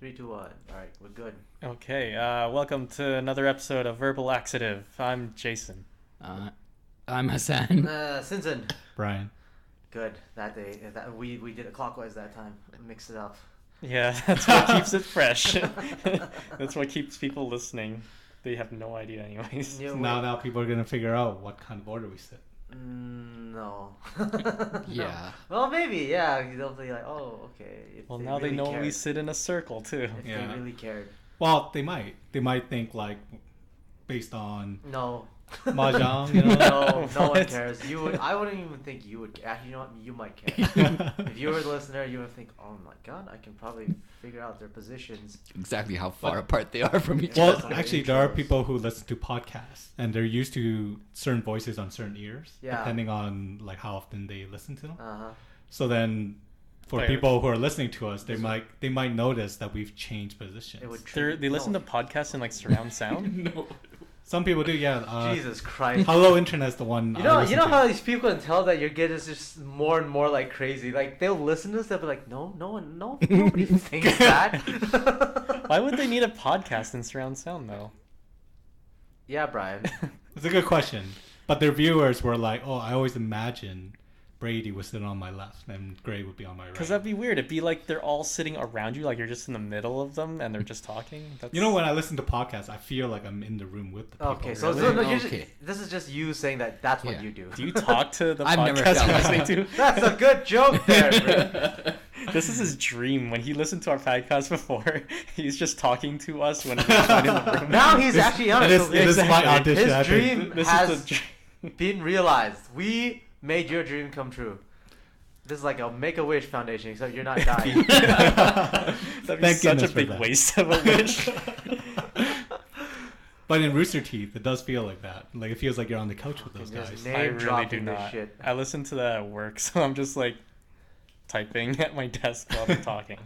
3, 2, 1. All right, we're good. Okay, welcome to another episode of Verbal Laxative. I'm Jason. I'm Hassan. Sinzin. Brian. Good. That day, we did it clockwise that time. Mixed it up. Yeah, that's what keeps it fresh. That's what keeps people listening. They have no idea anyways. Yeah, Now people are gonna figure out what kind of order we sit. No. Yeah. No. Well, maybe. Yeah. They'll be like, oh, okay. If Well, now they really know cared. we sit in a circle too. If Yeah. they really cared. Well, they might. They might think like based on No. mahjong, you know. No one What? cares. I wouldn't even think you would. Actually, you know what? You might care. If you were the listener, you would think, "Oh my God, I can probably figure out their positions." Exactly how far apart they are from each Well, other. actually, there are people who listen to podcasts and they're used to certain voices on certain ears, Yeah. depending on like how often they listen to them. Uh-huh. So then, for Wait, people who are listening to us, they might notice that we've changed positions. It would. They listen to podcasts in like surround sound. No. Some people do, yeah. Jesus Christ. Hello Internet's the one. You know to. how these people can tell that your kid is just more and more like crazy. Like they'll listen to this, they'll be like, nobody thinks that. Why would they need a podcast in surround sound though? Yeah, Brian. It's a good question. But their viewers were like, oh, I always imagine Brady was sitting on my left and Gray would be on my right. Because that'd be weird. It'd be like they're all sitting around you, like you're just in the middle of them and they're just talking. That's... You know, when I listen to podcasts, I feel like I'm in the room with the people. Okay, so, Really? usually, this is just you saying that's what Yeah. you do. Do you talk to the I've never podcast felt you're like listening to? That's a good joke there, bro. This is his dream. When he listened to our podcast before, he's just talking to us when he's not in the room. Now he's actually honest. It is my audition. His I think. dream This has is the dream. been realized. We made your dream come true. This is like a Make-A-Wish Foundation, except you're not dying. That'd be Thank such a goodness for big that. waste of a wish. But in Rooster Teeth, it does feel like that. Like, it feels like you're on the couch with those Just guys. name I really do dropping this not. shit. I listen to that at work, so I'm just like typing at my desk while they're talking.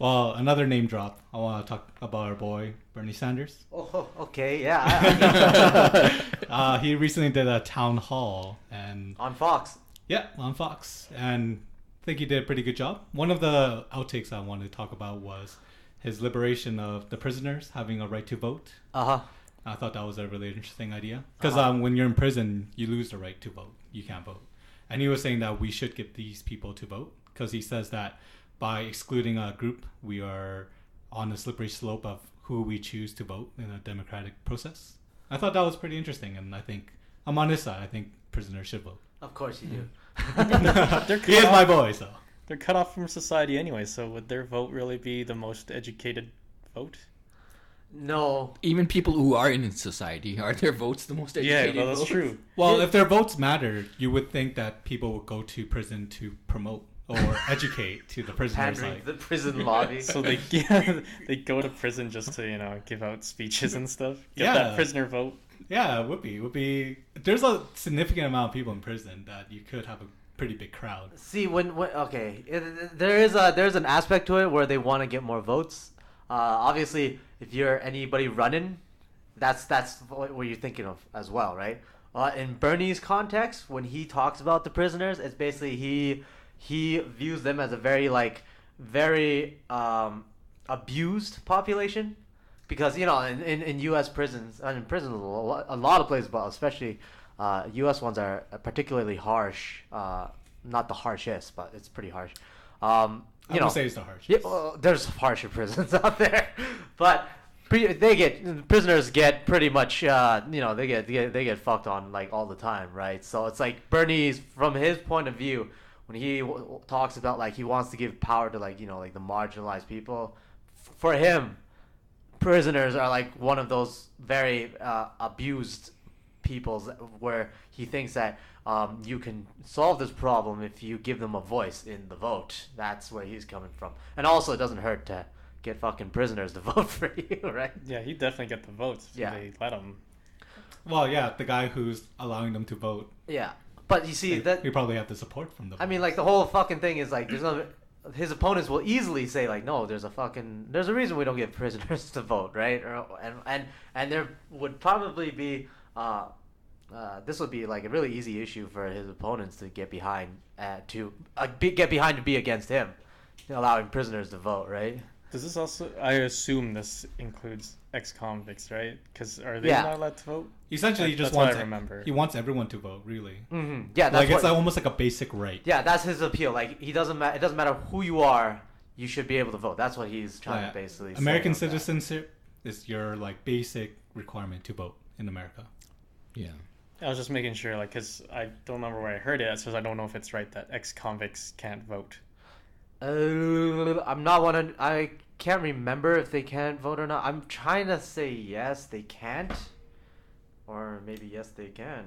Well, another name drop. I want to talk about our boy, Bernie Sanders. Oh, okay, yeah. He recently did a town hall and On Fox. yeah, on Fox, and I think he did a pretty good job. One of the outtakes I wanted to talk about was his liberation of the prisoners having a right to vote. Uh-huh. I thought that was a really interesting idea because Uh-huh. when you're in prison, you lose the right to vote. You can't vote, and he was saying that we should get these people to vote because he says that by excluding a group, we are on a slippery slope of who we choose to vote in a democratic process. I thought that was pretty interesting, and I think I'm on his side. I think prisoners should vote. Of course you do. They're He is cut my off, boy, so. they're cut off from society anyway, so would their vote really be the most educated vote? No. Even people who are in society, are their votes the most educated Yeah, well, that's votes? true. Well, if their votes matter, you would think that people would go to prison to promote or educate to the prisoners. Pandering Like, to the prison lobby. So they they go to prison just to give out speeches and stuff. Get Yeah. that prisoner vote. yeah, it would be. It would be. There's a significant amount of people in prison that you could have a pretty big crowd. See, there's an aspect to it where they want to get more votes. Obviously, if you're anybody running, that's what you're thinking of as well, right? In Bernie's context, when he talks about the prisoners, it's basically he views them as a very abused population, because in U.S. prisons, and in prisons a lot of places, but especially U.S. ones are particularly harsh. Not the harshest, but it's pretty harsh. I would say it's the harsh. Yeah, well, there's harsher prisons out there, but prisoners get pretty much they get fucked on like all the time, right? So it's like Bernie's, from his point of view, when he talks about like he wants to give power to like the marginalized people, for him, prisoners are like one of those very abused peoples where he thinks that you can solve this problem if you give them a voice in the vote. That's where he's coming from. And also, it doesn't hurt to get fucking prisoners to vote for you, right? Yeah, he'd definitely get the votes if Yeah. they let him. Well, yeah, the guy who's allowing them to vote, Yeah. But you see, that we probably have the support from them. I mean, like, the whole fucking thing is like, his opponents will easily say like, no, there's a reason we don't give prisoners to vote, right? And there would probably be this would be like a really easy issue for his opponents to get behind to be against him, allowing prisoners to vote, right? Does this also? I assume this includes ex-convicts, right? Because are they Yeah. not allowed to vote? Essentially, he just That's what wants I remember. he wants everyone to vote. Really, Yeah, that's like it's what, almost like a basic right. yeah, that's his appeal. Like he doesn't it doesn't matter who you are, you should be able to vote. That's what he's trying to basically say American with that. citizenship is your like basic requirement to vote in America. Yeah. I was just making sure, like, because I don't remember where I heard it, so I don't know if it's right that ex-convicts can't vote. I'm not one. I can't remember if they can vote or not. I'm trying to say yes, they can't, or maybe yes, they can.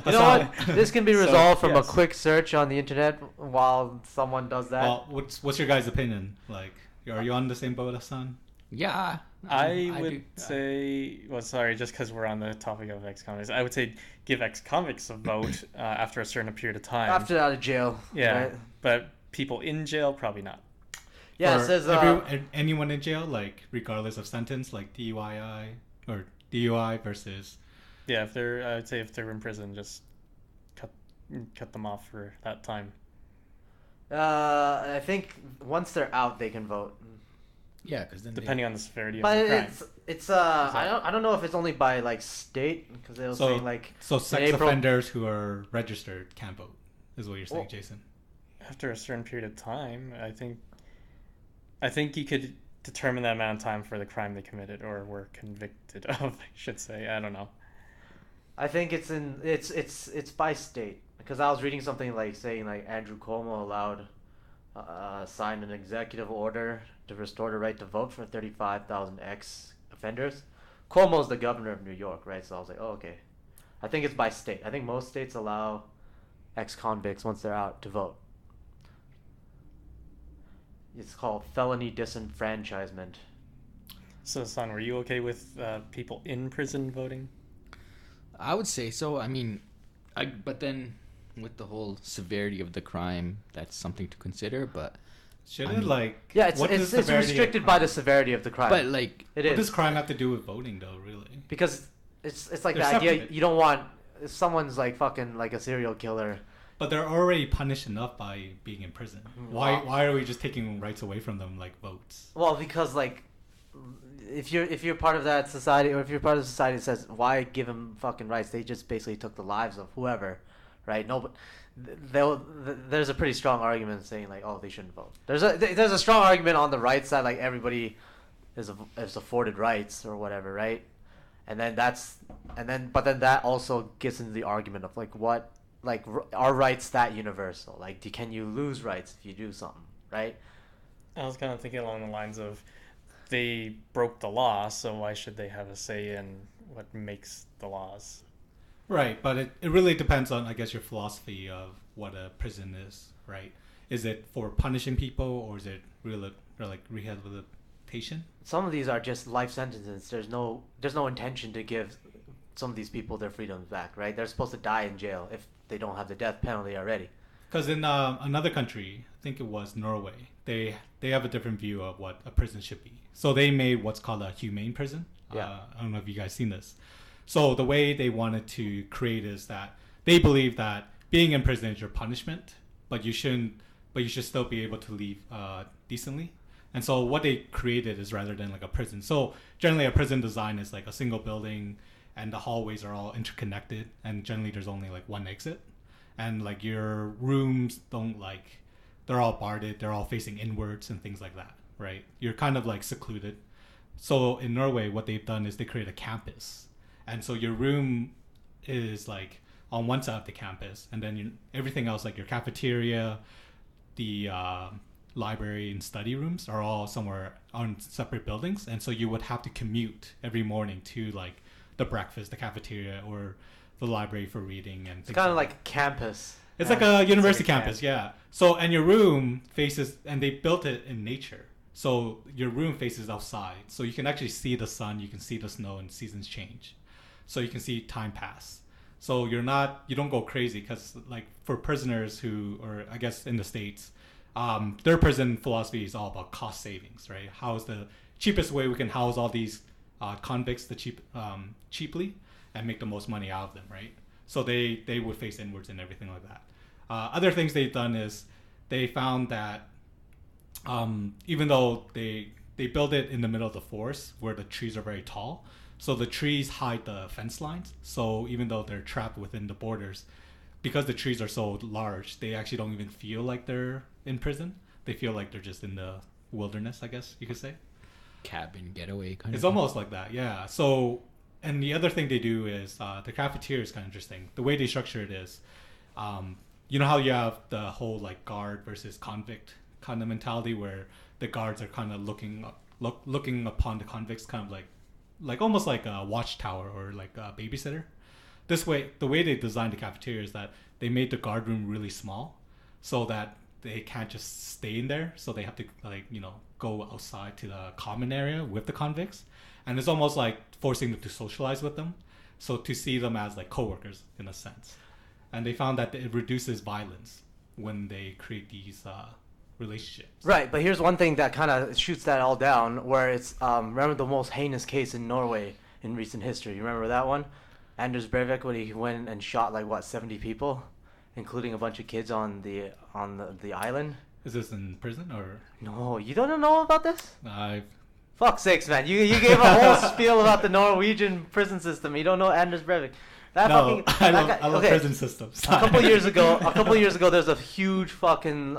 You know what? This can be So, resolved from yes. a quick search on the internet while someone does that. Well, what's your guys' opinion? Like, are you on the same boat as Sun? Yeah. I would do. say, well, sorry, just because we're on the topic of ex-convicts, I would say give ex-convicts a vote after a certain period of time. After out of jail. yeah, Right? but people in jail, probably not. Yeah, Or it says. anyone in jail, like regardless of sentence, like DUI or DUI versus. Yeah, I would say if they're in prison, just cut them off for that time. I think once they're out, they can vote. Yeah, because then Depending on the severity of But the crime. it's I don't know if it's only by like state because they were So- saying like So sex April- offenders who are registered can't vote, is what you're saying, Well- Jason. After a certain period of time, I think you could determine the amount of time for the crime they committed or were convicted of, I should say. I don't know. I think it's by state because I was reading something like saying like Andrew Cuomo allowed signed an executive order to restore the right to vote for 35,000 ex-offenders. Cuomo's the governor of New York, right? So I was like, oh, okay. I think it's by state. I think most states allow ex-convicts once they're out to vote. It's called felony disenfranchisement. So, Son, were you okay with people in prison voting? I would say so. I mean, but then with the whole severity of the crime, that's something to consider. But Shouldn't like Yeah, it's what it's, does it's severity of restricted by crime- the severity of the crime. but like It What is does crime have to do with voting, though? Really? because it's like They're the idea separate. you don't want if someone's like fucking like a serial killer. But they're already punished enough by being in prison. Wow. Why are we just taking rights away from them like votes? Well, because like if you're part of that society or if you're part of the society that says why give them fucking rights, they just basically took the lives of whoever, right? No, but there's a pretty strong argument saying like oh they shouldn't vote. There's a strong argument on the right side like everybody is afforded rights or whatever, right? And then but then that also gets into the argument of like what like are rights that universal? Like can you lose rights if you do something, right? I was kind of thinking along the lines of they broke the law, so why should they have a say in what makes the laws? Right, but it really depends on, I guess, your philosophy of what a prison is, right? Is it for punishing people or is it really like rehabilitation? Some of these are just life sentences. There's no intention to give some of these people their freedoms back, right? They're supposed to die in jail if they don't have the death penalty already. Because in another country, I think it was Norway, they have a different view of what a prison should be. So they made what's called a humane prison. Yeah. I don't know if you guys seen this. So the way they wanted to create is that they believe that being in prison is your punishment, but you should still be able to leave decently. And so what they created is rather than like a prison. So generally a prison design is like a single building and the hallways are all interconnected and generally there's only like one exit. And like your rooms they're all barred, they're all facing inwards and things like that, right? You're kind of like secluded. So in Norway, what they've done is they create a campus. And so your room is like on one side of the campus and then everything else like your cafeteria, the library and study rooms are all somewhere on separate buildings. And so you would have to commute every morning to like the breakfast, the cafeteria, or the library for reading and It's kind of like campus. it's like a university like a campus, yeah. So, and your room faces, and they built it in nature. So your room faces outside. So you can actually see the sun, you can see the snow, and seasons change. So you can see time pass. So you don't go crazy because like for prisoners or I guess in the States, their prison philosophy is all about cost savings, right? How is the cheapest way we can house all these convicts cheaply and make the most money out of them, right? So they would face inwards and everything like that. Other things they've done is they found that even though they build it in the middle of the forest where the trees are very tall, so the trees hide the fence lines. So even though they're trapped within the borders, because the trees are so large, they actually don't even feel like they're in prison. They feel like they're just in the wilderness, I guess you could say. Cabin getaway kind It's of almost like that, yeah. So, and the other thing they do is the cafeteria is kind of interesting. The way they structure it is, you know how you have the whole like guard versus convict kind of mentality, where the guards are kind of looking upon the convicts, kind of like almost like a watchtower or like a babysitter. This way, the way they designed the cafeteria is that they made the guard room really small, so that they can't just stay in there. So they have to go outside to the common area with the convicts, and it's almost like forcing them to socialize with them, so to see them as like coworkers in a sense. And they found that it reduces violence when they create these relationships. Right, but here's one thing that kind of shoots that all down, where it's remember the most heinous case in Norway in recent history. You remember that one? Anders Breivik, when he went and shot 70 people, including a bunch of kids on the island. Is this in prison or? No, you don't know about this? I've Fuck sakes, man! You gave a whole spiel about the Norwegian prison system. You don't know Anders Breivik. I love prison systems. A couple years ago, there's a huge fucking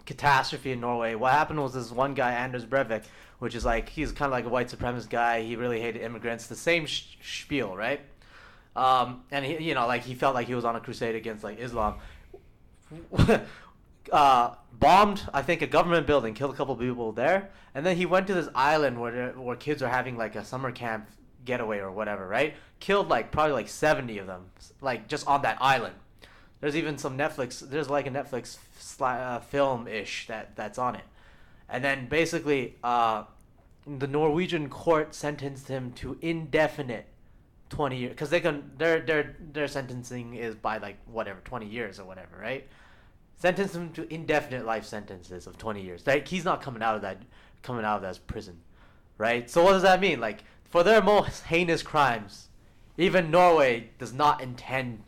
catastrophe in Norway. What happened was this one guy, Anders Breivik, which is he's kind of like a white supremacist guy. He really hated immigrants. The same spiel, right? And he felt like he was on a crusade against Islam. Bombed, I think, a government building, killed a couple people there, and then he went to this island where kids are having a summer camp getaway or whatever, right? Killed probably 70 of them, just on that island. There's even a Netflix film-ish that's on it. And then basically the Norwegian court sentenced him to indefinite 20 years, because their sentencing is by 20 years or whatever, right? Sentenced him to indefinite life sentences of 20 years. He's not coming out of that prison, right? So what does that mean? For their most heinous crimes, even Norway does not intend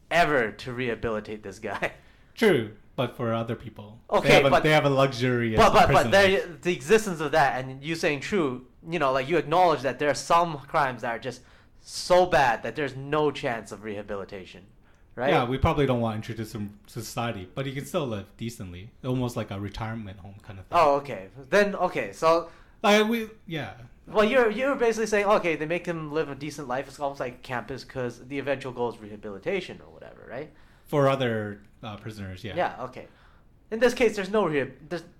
ever to rehabilitate this guy. True, but for other people, okay, they have a luxurious. But the existence of that, and you saying true, you acknowledge that there are some crimes that are just so bad that there's no chance of rehabilitation. Right? Yeah, we probably don't want to introduce him to society, but he can still live decently, almost like a retirement home kind of thing. Oh, okay. Then so yeah. Well, you're basically saying, okay, they make him live a decent life. It's almost like campus, because the eventual goal is rehabilitation or whatever, right? For other prisoners, yeah. Yeah. Okay. In this case, there's no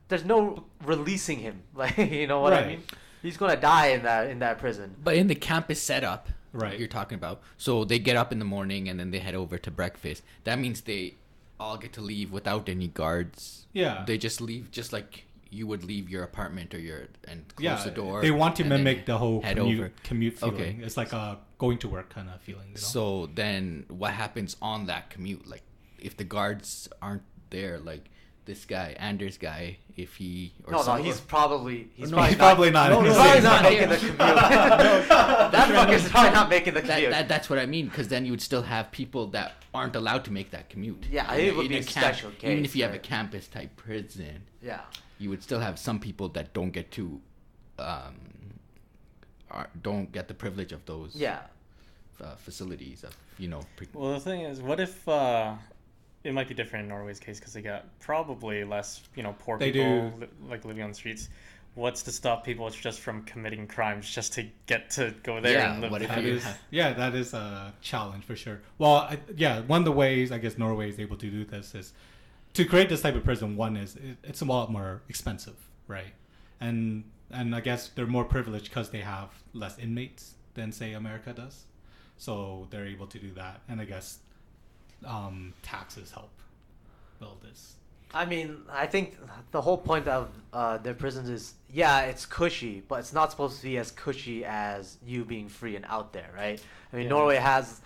there's no releasing him. You know what I mean? He's gonna die in that prison. But in the campus setup, right, you're talking about, so they get up in the morning and then they head over to breakfast. That means they all get to leave without any guards. Yeah. They just leave, just like you would leave your apartment and close the door. They want to mimic the whole commute feeling. Okay. It's like a going to work kind of feeling. So then what happens on that commute? If the guards aren't there, this guy, Anders guy, if he... he's probably not. He's probably not making the commute. That fucker's probably not making the commute. That's what I mean, because then you would still have people that aren't allowed to make that commute. Yeah, it would be a special case. Even if you have a campus-type prison, yeah, you would still have some people that don't get to... don't get the privilege of those facilities of, Well, the thing is, what if... it might be different in Norway's case because they got probably less, poor people living on the streets. What's to stop people just from committing crimes just to get to go there and live? That is a challenge for sure. Well, one of the ways I guess Norway is able to do this is to create this type of prison. One is it's a lot more expensive, right? And I guess they're more privileged because they have less inmates than say America does, so they're able to do that. And I guess taxes help build this. I mean, I think the whole point of their prisons is, it's cushy, but it's not supposed to be as cushy as you being free and out there, right? I mean, Norway has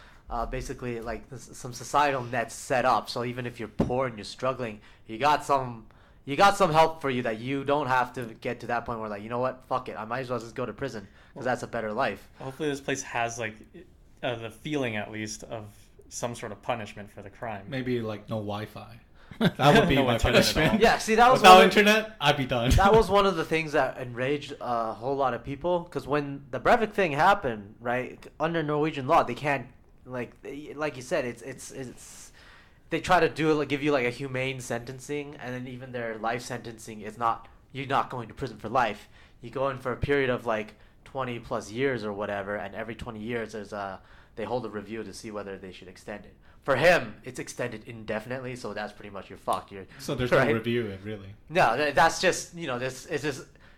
basically some societal nets set up, so even if you're poor and you're struggling, you got some help for you, that you don't have to get to that point where you know what, fuck it, I might as well just go to prison because that's a better life. Hopefully this place has the feeling at least of some sort of punishment for the crime. Maybe no Wi-Fi. That would be No my internet at punishment. all. Yeah, see, that was Without one of, internet, I'd be done. that was one of the things that enraged a whole lot of people. Because when the Breivik thing happened, right, under Norwegian law, they can't, like you said, it's they try to do it, like give you like a humane sentencing, and then even their life sentencing is not, you're not going to prison for life. You go in for a period of like 20 plus years or whatever, and every 20 years they hold a review to see whether they should extend it. For him, it's extended indefinitely, so that's pretty much you're fucked. So there's right? no review, really. No, that's just, this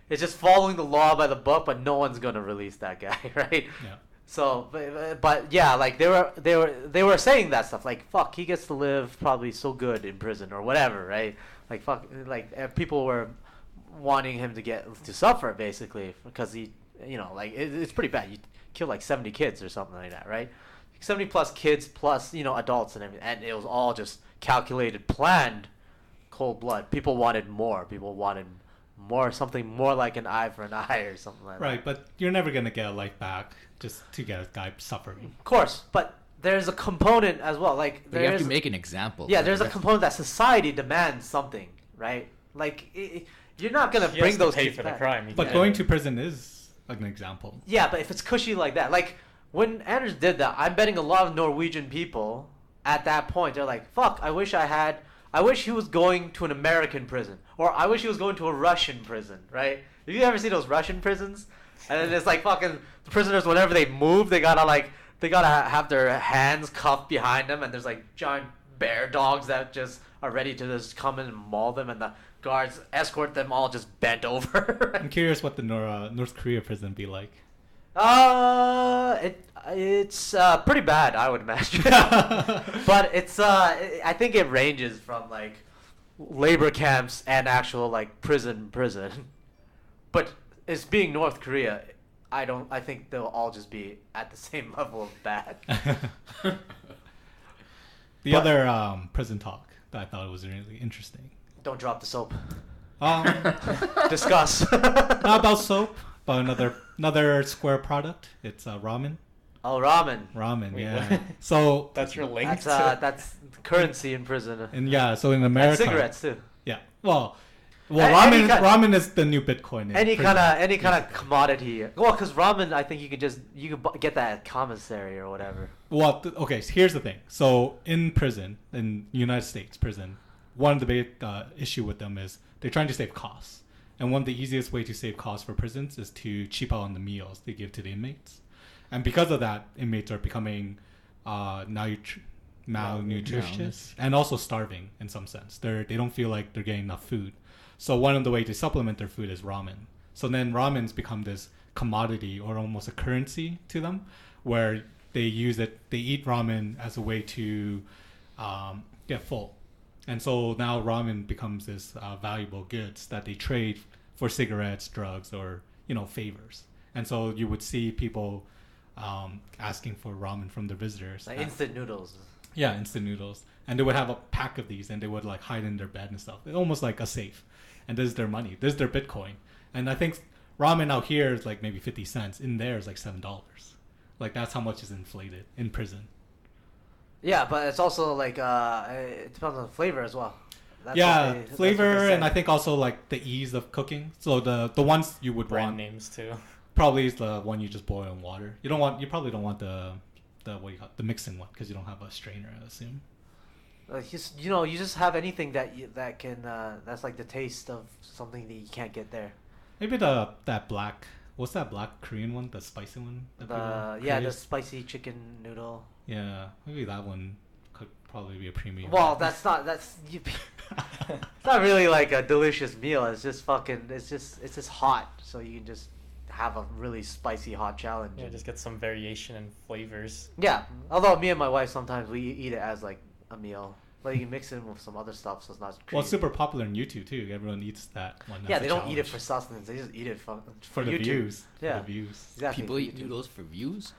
it's just following the law by the book, but no one's gonna release that guy, right? Yeah. So, but yeah, like they were saying that stuff, like fuck, he gets to live probably so good in prison or whatever, right? Like fuck, like people were wanting him to suffer basically because he, like it's pretty bad. You kill like 70 kids or something like that, right? 70 plus kids plus adults and everything, and it was all just calculated, planned, cold blood. People wanted more. People wanted more, something more like an eye for an eye or something like that. Right, but you're never gonna get a life back just to get a guy suffering. Of course, but there's a component as well. Like But you have to make an example. Yeah, there's a component that society demands something, right? Like you're not gonna He bring has to those pay kids for the back. crime. He But can't- going to prison is like an example. Yeah, but if it's cushy like that, like when Anders did that, I'm betting a lot of Norwegian people at that point, they're like, fuck, I wish he was going to an American prison, or I wish he was going to a Russian prison, right? Have you ever seen those Russian prisons? And then it's like fucking the prisoners, whenever they move, they gotta have their hands cuffed behind them, and there's like giant bear dogs that just are ready to just come in and maul them, and the guards escort them all just bent over. I'm curious what the North Korea prison be like. It's pretty bad, I would imagine. But it's I think it ranges from like labor camps and actual like prison. But it's being North Korea, I think they'll all just be at the same level of bad. The other prison talk that I thought was really interesting. Don't drop the soap. Not Discuss. about soap, but another Square product. It's ramen. Oh, ramen. Ramen, Wait, yeah. what? So That's your link. That's currency in prison. and yeah, so in And America, cigarettes too. yeah. Well, Any ramen is the new Bitcoin. in Any prison, kind of basically. commodity. Well, because ramen, I think you could get that at commissary or whatever. Well, okay. So here's the thing. So in prison, in United States prison, one of the big issue with them is they're trying to save costs, and one of the easiest way to save costs for prisons is to cheap out on the meals they give to the inmates, and because of that, inmates are becoming malnutritious and also starving in some sense. They don't feel like they're getting enough food. So one of the ways to supplement their food is ramen. So then ramen's become this commodity or almost a currency to them, where they eat ramen as a way to get full. And so now ramen becomes this valuable goods that they trade for cigarettes, drugs, or favors. And so you would see people asking for ramen from their visitors. Like instant noodles. Yeah, instant noodles. And they would have a pack of these, and they would like hide in their bed and stuff. It's almost like a safe. And this is their money. This is their Bitcoin. And I think ramen out here is like maybe 50 cents. In there is like $7. Like that's how much is inflated in prison. Yeah, but it's also like it depends on the flavor as well. That's what flavor, they and I say. think also like the ease of cooking. So the ones you would Brand want names too. probably is the one you just boil in water. You probably don't want the what do you call it, the mixing one, because you don't have a strainer, I assume. You just have anything that can that's like the taste of something that you can't get there. Maybe that black. What's that black Korean one? The spicy one? that people The crave? spicy chicken noodle. Yeah, maybe that one could probably be a premium. Well, it's not really like a delicious meal. It's just it's just hot, so you can just have a really spicy hot challenge. Yeah, just get some variation in flavors. Yeah, although me and my wife sometimes we eat it as like a meal. Like you can mix it in with some other stuff, so it's not. Well, it's super popular on YouTube too. Everyone eats that one. Yeah, as a they don't eat it challenge. for sustenance. They just eat it for the YouTube. views. Yeah, For the views. exactly. People for eat YouTube. noodles for views.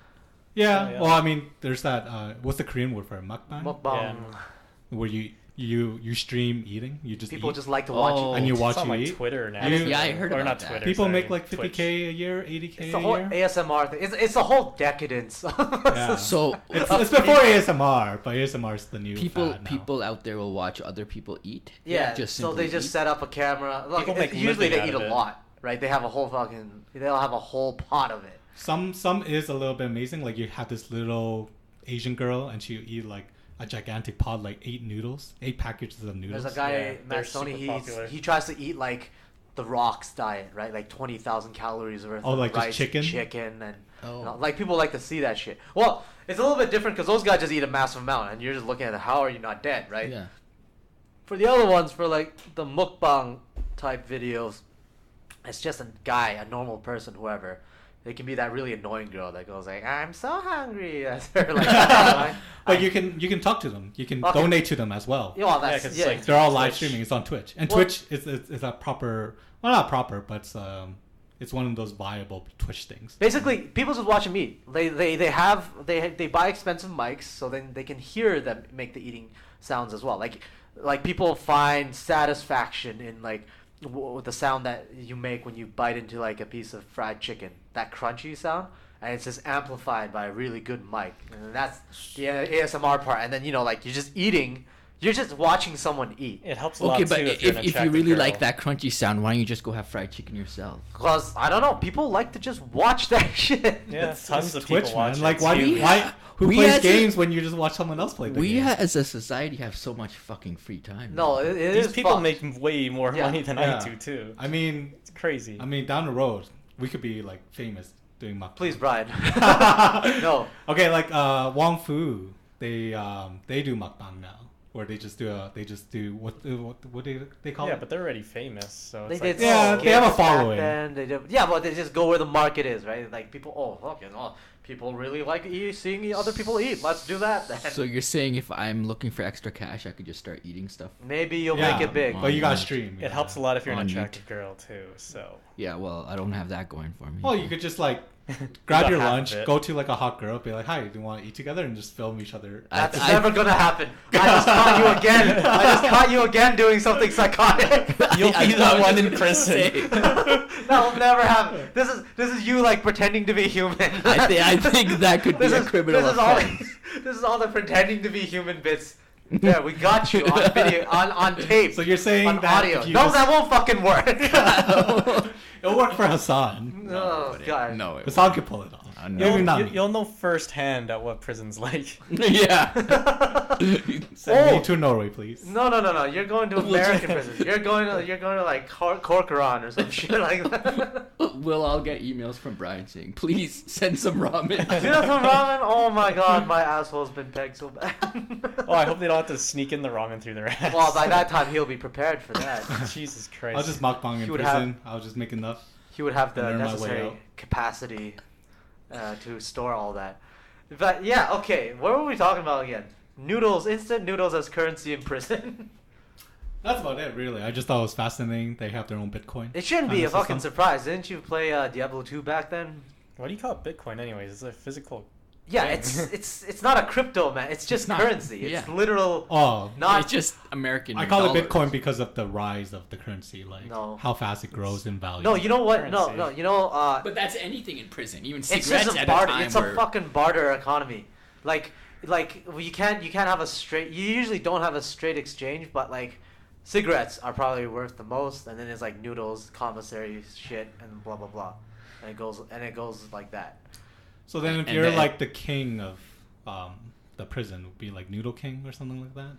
Yeah, Yeah. well, I mean, there's that. What's the Korean word for it? Mukbang? Mukbang. Yeah. Where you you stream eating. You just People eat, just like to watch Oh. you. and you watch It's on you like eat. Twitter now. Yeah, I heard or about not that. Twitter. People sorry, make like Twitch. 50K a year, 80K It's the a whole year. ASMR thing. It's a whole decadence. Yeah. So It's before ASMR, but ASMR is the new fad now. people out there will watch other people eat. Yeah, Just so they simply just eat. set up a camera. Look, People make usually living they eat out a of it. lot, right? They'll have a whole pot of it. Some is a little bit amazing. Like you have this little Asian girl, and she eat like a gigantic pot, like 8 packages of noodles. There's a guy, Yeah, Matt they're Stoney, super popular. he tries to eat like the Rock's diet, right? Like 20,000 calories worth Oh, of like just rice, chicken? and Oh. you know, like people like to see that shit. Well, it's a little bit different because those guys just eat a massive amount, and you're just looking at it, how are you not dead, right? Yeah. For the other ones, for like the mukbang type videos, it's just a guy, a normal person, whoever. They can be that really annoying girl that goes like, "I'm so hungry." That's her, like, But you can talk to them. You can Okay. donate to them as well. Yeah, well, that's, 'cause it's yeah. like- They're all live Twitch. streaming. It's on Twitch, and Well- Twitch is a proper, well, not proper, but it's one of those viable Twitch things. Basically, people just watch them eat. They buy expensive mics so then they can hear them make the eating sounds as well. Like people find satisfaction in like the sound that you make when you bite into like a piece of fried chicken, that crunchy sound, and it's just amplified by a really good mic, and that's the ASMR part. And then like you're just eating. You're just watching someone eat. It helps a Okay, lot but too if you're an if you attractive really girl. like that crunchy sound, why don't you just go have fried chicken yourself? Cause I don't know, people like to just watch that shit. Yeah, tons of Twitch, people watch man. it. Like, why do too. you, why? Who we plays had to- games when you just watch someone else play the We game? as a society have so much fucking free time. No, it These is people fucked. make way more Yeah. money than Yeah. I do too. I mean, It's crazy. down the road, we could be like famous doing mukbang. Please, Brian. No. Okay, like Wong Fu, they do mukbang now, where they just do what do they call Yeah, it? but they're already famous, so They it's did like, Yeah, skits they have a back following. then, yeah, but they just go where the market is, right? Like people, people really like seeing other people eat. Let's do that then. So you're saying if I'm looking for extra cash, I could just start eating stuff? Maybe you'll Yeah, make it big. but you gotta On- stream. it helps a lot if you're an On attractive girl too. So Yeah, well, I don't have that going for me. Well, you could just like got grab your half of lunch, it. go to like a hot girl, be like, "Hi, do you want to eat together?" and just film each other. That's I- never gonna happen. I just caught you again. I just caught you again doing something psychotic. you'll I be thought the I one was in gonna prison. say. That will never happen. This is you like pretending to be human. I think that could be a criminal offense. This is all the pretending to be human bits. Yeah, we got you on video, on tape. So you're saying on that audio. if you No, just- that won't fucking work. It'll work for Hassan. Oh but god. No, it Hassan can pull it off. no. Maybe not me. You'll know firsthand at what prison's like. yeah. Send me Oh. to Norway, please. No. You're going to American prison. You're going to like Corcoran or some shit like that. We'll all get emails from Brian saying, "Please send some ramen." You know some ramen? Oh my god, my asshole's been pegged so bad. Oh, I hope they don't have to sneak in the ramen through their ass. Well, by that time he'll be prepared for that. Jesus Christ. I'll just mukbang in He would prison. I'll just make enough. He would have the And earn my way necessary out. capacity to store all that. But yeah, okay. What were we talking about again? Noodles, instant noodles as currency in prison. That's about it, really. I just thought it was fascinating. They have their own Bitcoin. It shouldn't be kind a of fucking system. surprise. Didn't you play Diablo 2 back then? What do you call it Bitcoin anyways? It's a physical... Yeah, thing. it's not a crypto, man. It's just not. currency. It's Yeah. literal. Oh, Not It's just American. I call dollars. it Bitcoin because of the rise of the currency, like No. how fast it grows in value. no. You know what? No, Currency. no. You know. But that's anything in prison. Even It's cigarettes just a at barter. a time It's a were- fucking barter economy. Like you can't have a straight. You usually don't have a straight exchange, but like cigarettes are probably worth the most, and then it's like noodles, commissary shit, and blah blah blah, and it goes like that. So then, if And you're then- like the king of the prison, would be like Noodle King or something like that.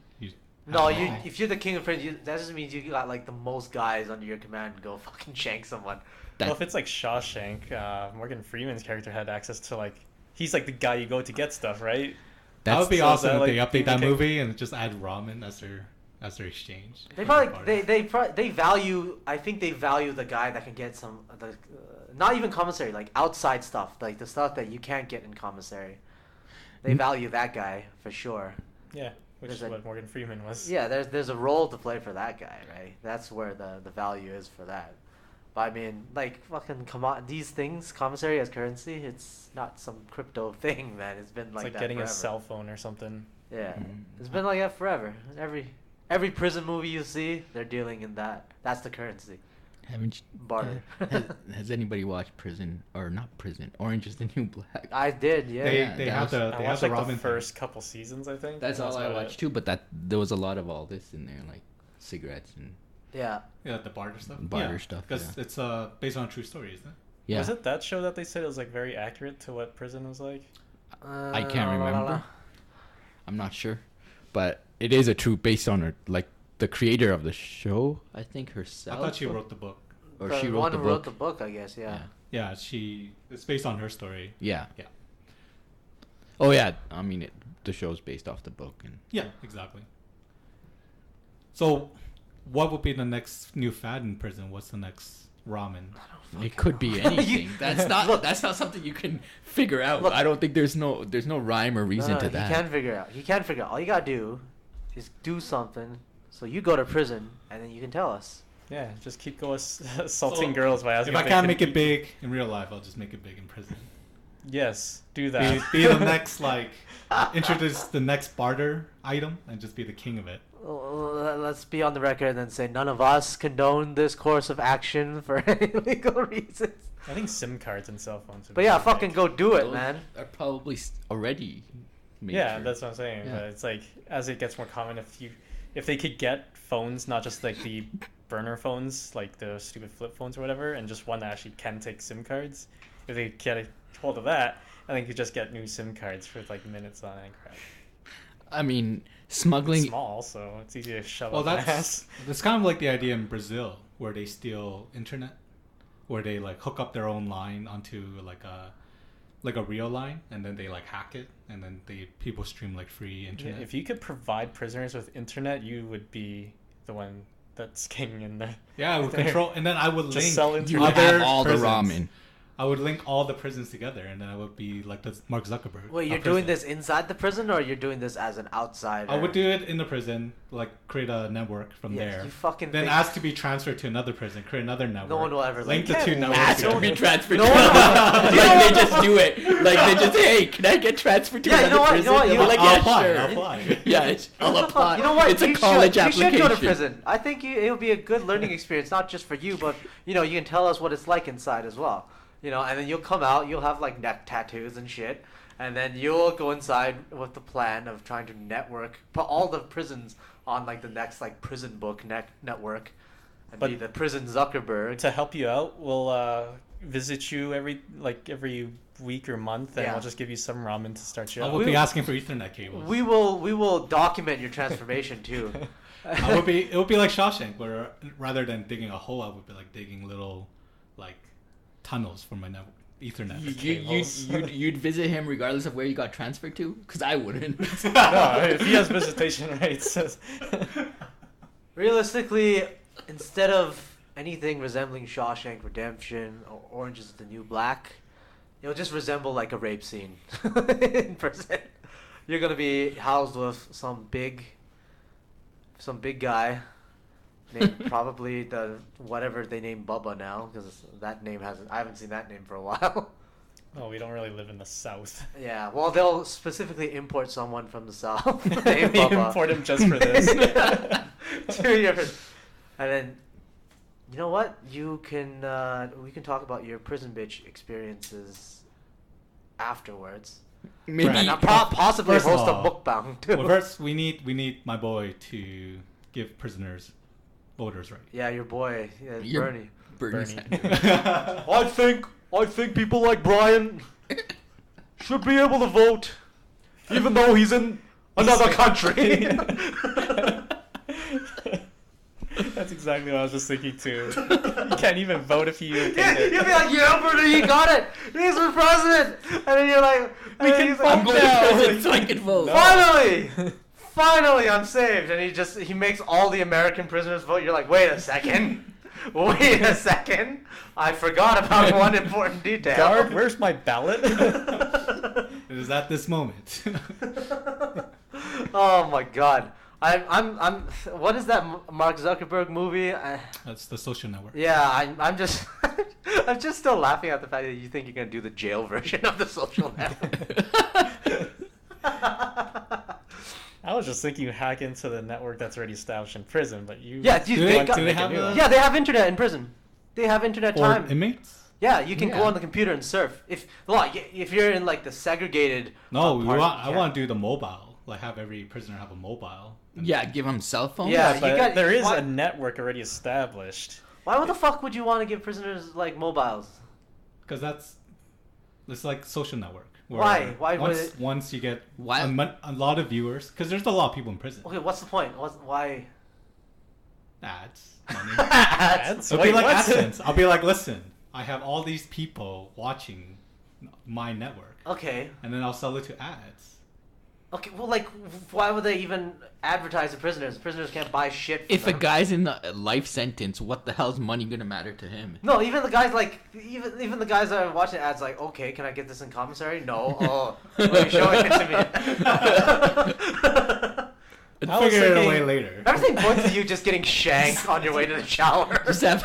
No, I don't know. if you're the king of prison, that just means you got like the most guys under your command to go fucking shank someone. Well, if it's like Shawshank, Morgan Freeman's character had access to like... He's like the guy you go to get stuff, right? That would be so is awesome that, if like, they update King that of King? movie and just add ramen as their exchange. They probably they value. I think they value the guy that can get some of the not even commissary, like outside stuff, like the stuff that you can't get in commissary. They value that guy for sure. Yeah, which There's is a- what Morgan Freeman was. Yeah, there's a role to play for that guy, right? That's where the value is for that. But I mean, like fucking these things, commissary as currency, it's not some crypto thing, man. It's been It's like like that getting forever. a cell phone or something. Yeah, Mhm. it's been like that forever. Every prison movie you see, they're dealing in that. That's the currency. Haven't Barter. has anybody watched Orange is the New Black? I did, yeah. They that have was- the I they have watched the like ramen the thing. first couple seasons, I think. That's all I about watched it. too, but there was a lot of all this in there, like cigarettes and Yeah. Yeah, the barter stuff. Barter stuff, Because yeah. it's based on a true story, isn't it? yeah. Was it that show that they said it was like very accurate to what prison was like? I can't remember. I'm not sure, but it is a true based on her, like the creator of the show. I think herself. I thought she wrote the book. or The she one wrote the who book. wrote the book, I guess, yeah. Yeah, it's based on her story. Yeah. Yeah. Oh yeah, I mean the show's based off the book, and Yeah, exactly. So, what would be the next new fad in prison? What's the next ramen? it could be anything. That's not something you can figure out. Look. I don't think there's no rhyme or reason to that. He can figure out. He can figure out. All you gotta do is do something. So you go to prison, and then you can tell us. Yeah, just keep going assaulting So, girls by asking If I they can't can make it eat- big in real life, I'll just make it big in prison. Yes, do that. Be the next introduce the next barter item and just be the king of it. Let's be on the record and then say none of us condone this course of action for any legal reasons. I think SIM cards and cell phones. Would But be yeah, big. fucking go do it, Those man. are probably already. Yeah, major. that's what I'm saying. Yeah. But it's like as it gets more common, if they could get phones, not just like the burner phones, like the stupid flip phones or whatever, and just one that actually can take SIM cards. If they get a hold of that, I think you just get new SIM cards for like minutes on it and crap. I mean, It's smuggling. small, so it's easy to shove Well, up my that's ass. that's kind of like the idea in Brazil where they steal internet, where they like hook up their own line onto like a real line, and then they like hack it, and then people stream like free Yeah, internet. if you could provide prisoners with internet, you would be the one that's king in there. Yeah, I would control, and then I would Just link sell You internet. would other have all prisons. the ramen. I would link all the prisons together, and then I would be like the Mark Zuckerberg. Wait, of you're doing prison. this inside the prison, or you're doing this as an outsider? I would do it in the prison, like create a network from Yeah, there. you fucking Then think- ask to be transferred to another prison, create another network. No one will ever link the like, two "Can't networks. Ask to together. be transferred. No to one- like they just do it. Like they just, hey, can I get transferred to Yeah, you another know what, you prison? know what, And you we're know like, what, yeah, I'll apply, sure. I'll apply. Yeah, I'll apply. You know what? It's a you college should, application. You should go to prison. I think it'll be a good learning experience, not just for you, but you can tell us what it's like inside as well. And then you'll come out, you'll have like neck tattoos and shit, and then you'll go inside with the plan of trying to put all the prisons on like the next like prison book network, and be But- the prison Zuckerberg. To help you out, we'll visit you every week or month, and Yeah. we'll just give you some ramen to start you I out. would be asking for Ethernet cables. We will document your transformation too. It would be like Shawshank, where rather than digging a hole, I would be like digging little like tunnels for my network, Ethernet. You'd visit him regardless of where you got transferred to? Because I wouldn't. No, if he has visitation rights. Realistically, instead of anything resembling Shawshank Redemption or Orange is the New Black, it'll just resemble like a rape scene in prison. You're gonna be housed with some big guy named probably whatever they name Bubba now, because that name I haven't seen that name for a while. Oh, we don't really live in the South. Yeah, well, they'll specifically import someone from the South named They Bubba. import him just for this. 2 years. And then, you know what? We can talk about your prison bitch experiences afterwards. Maybe. And possibly First of host a all, mukbang too. Well, first we need my boy to give prisoners voters right. Yeah, your boy, Your- Bernie. Bernie's Bernie. I think people like Brian should be able to vote, even though he's in another country. That's exactly what I was just thinking too. You can't even vote if you take Yeah, it. you'll be like, yeah, Bernie, he got it. He's for president. And then you're like, We can he's vote like, I'm going to prison so I can vote. Finally! Finally, I'm saved. And he makes all the American prisoners vote. You're like, wait a second. Wait a second. I forgot about one important detail. Guard, where's my ballot? It is at this moment. Oh my god. I'm what is that Mark Zuckerberg movie? That's the Social Network. Yeah, I'm just I'm just still laughing at the fact that you think you're gonna do the jail version of the Social Network. I was just thinking you hack into the network that's already established in prison, but you... Yeah, dude, Do they they, got- do they have Yeah, they have internet in prison. They have internet or time. inmates? Yeah, you can go Yeah. on the computer and surf. If you're in like the segregated. No, part, I want to do the mobile. Like have every prisoner have a mobile. Yeah, give them cell phones. Yeah, But you got- there is why- a network already established. Why the fuck would you want to give prisoners like mobiles? Because it's like social network. where Why? Why would once, it- once you get Why- a lot of viewers, because there's a lot of people in prison. Okay, what's the point? Why? Ads, money. Ads? It'll be like what? AdSense. I'll be like, listen, I have all these people watching my network, Okay. and then I'll sell it to ads. Okay. Well, like, why would they even advertise to prisoners? Prisoners can't buy shit. From If a them. guy's in a life sentence, what the hell's money gonna matter to him? No, even the guys like even the guys that are watching ads like, okay, can I get this in commissary? No. Oh, why are you showing it to me? And I was figure it thinking- away later. Everything points to you just getting shanked on your way to the shower. Just have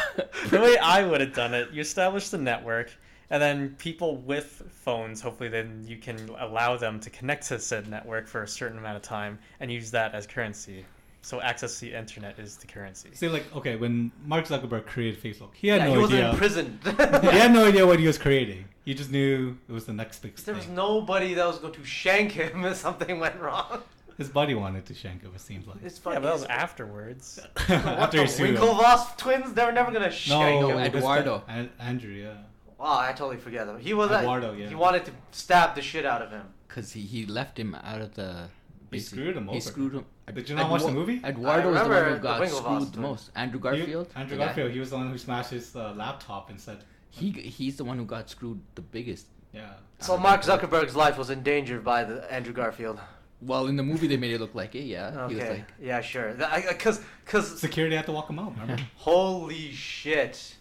The way I would have done it, you establish the network, and then people with phones, hopefully then you can allow them to connect to said network for a certain amount of time and use that as currency. So access to the internet is the currency. See, like, okay, when Mark Zuckerberg created Facebook, he had Yeah, no he wasn't idea. in prison. He had no idea what he was creating. He just knew it was the next big There was thing. nobody that was going to shank him if something went wrong. His buddy wanted to shank him, it seems like. It's Yeah, funny. but that was afterwards. What, After the he sued him. Winklevoss twins? They were never gonna shank No, him. Ed- this Eduardo. guy- Andrew, yeah. Oh, I totally forget them. He was Eduardo, yeah. He wanted to stab the shit out of him. because he left him out of the. He screwed him He over. screwed him. Did you not watch the movie? Eduardo was the remember one who the got Winklevoss screwed the twin. most. Andrew Garfield. Andrew the guy? Garfield, he was the one who smashed his laptop and said, He's the one who got screwed the biggest. yeah. So Mark Zuckerberg's life was endangered by the Andrew Garfield. Well, in the movie they made it look like it. Yeah, he was Okay. like, Yeah, sure. Cause Security had to walk him out, remember? holy shit.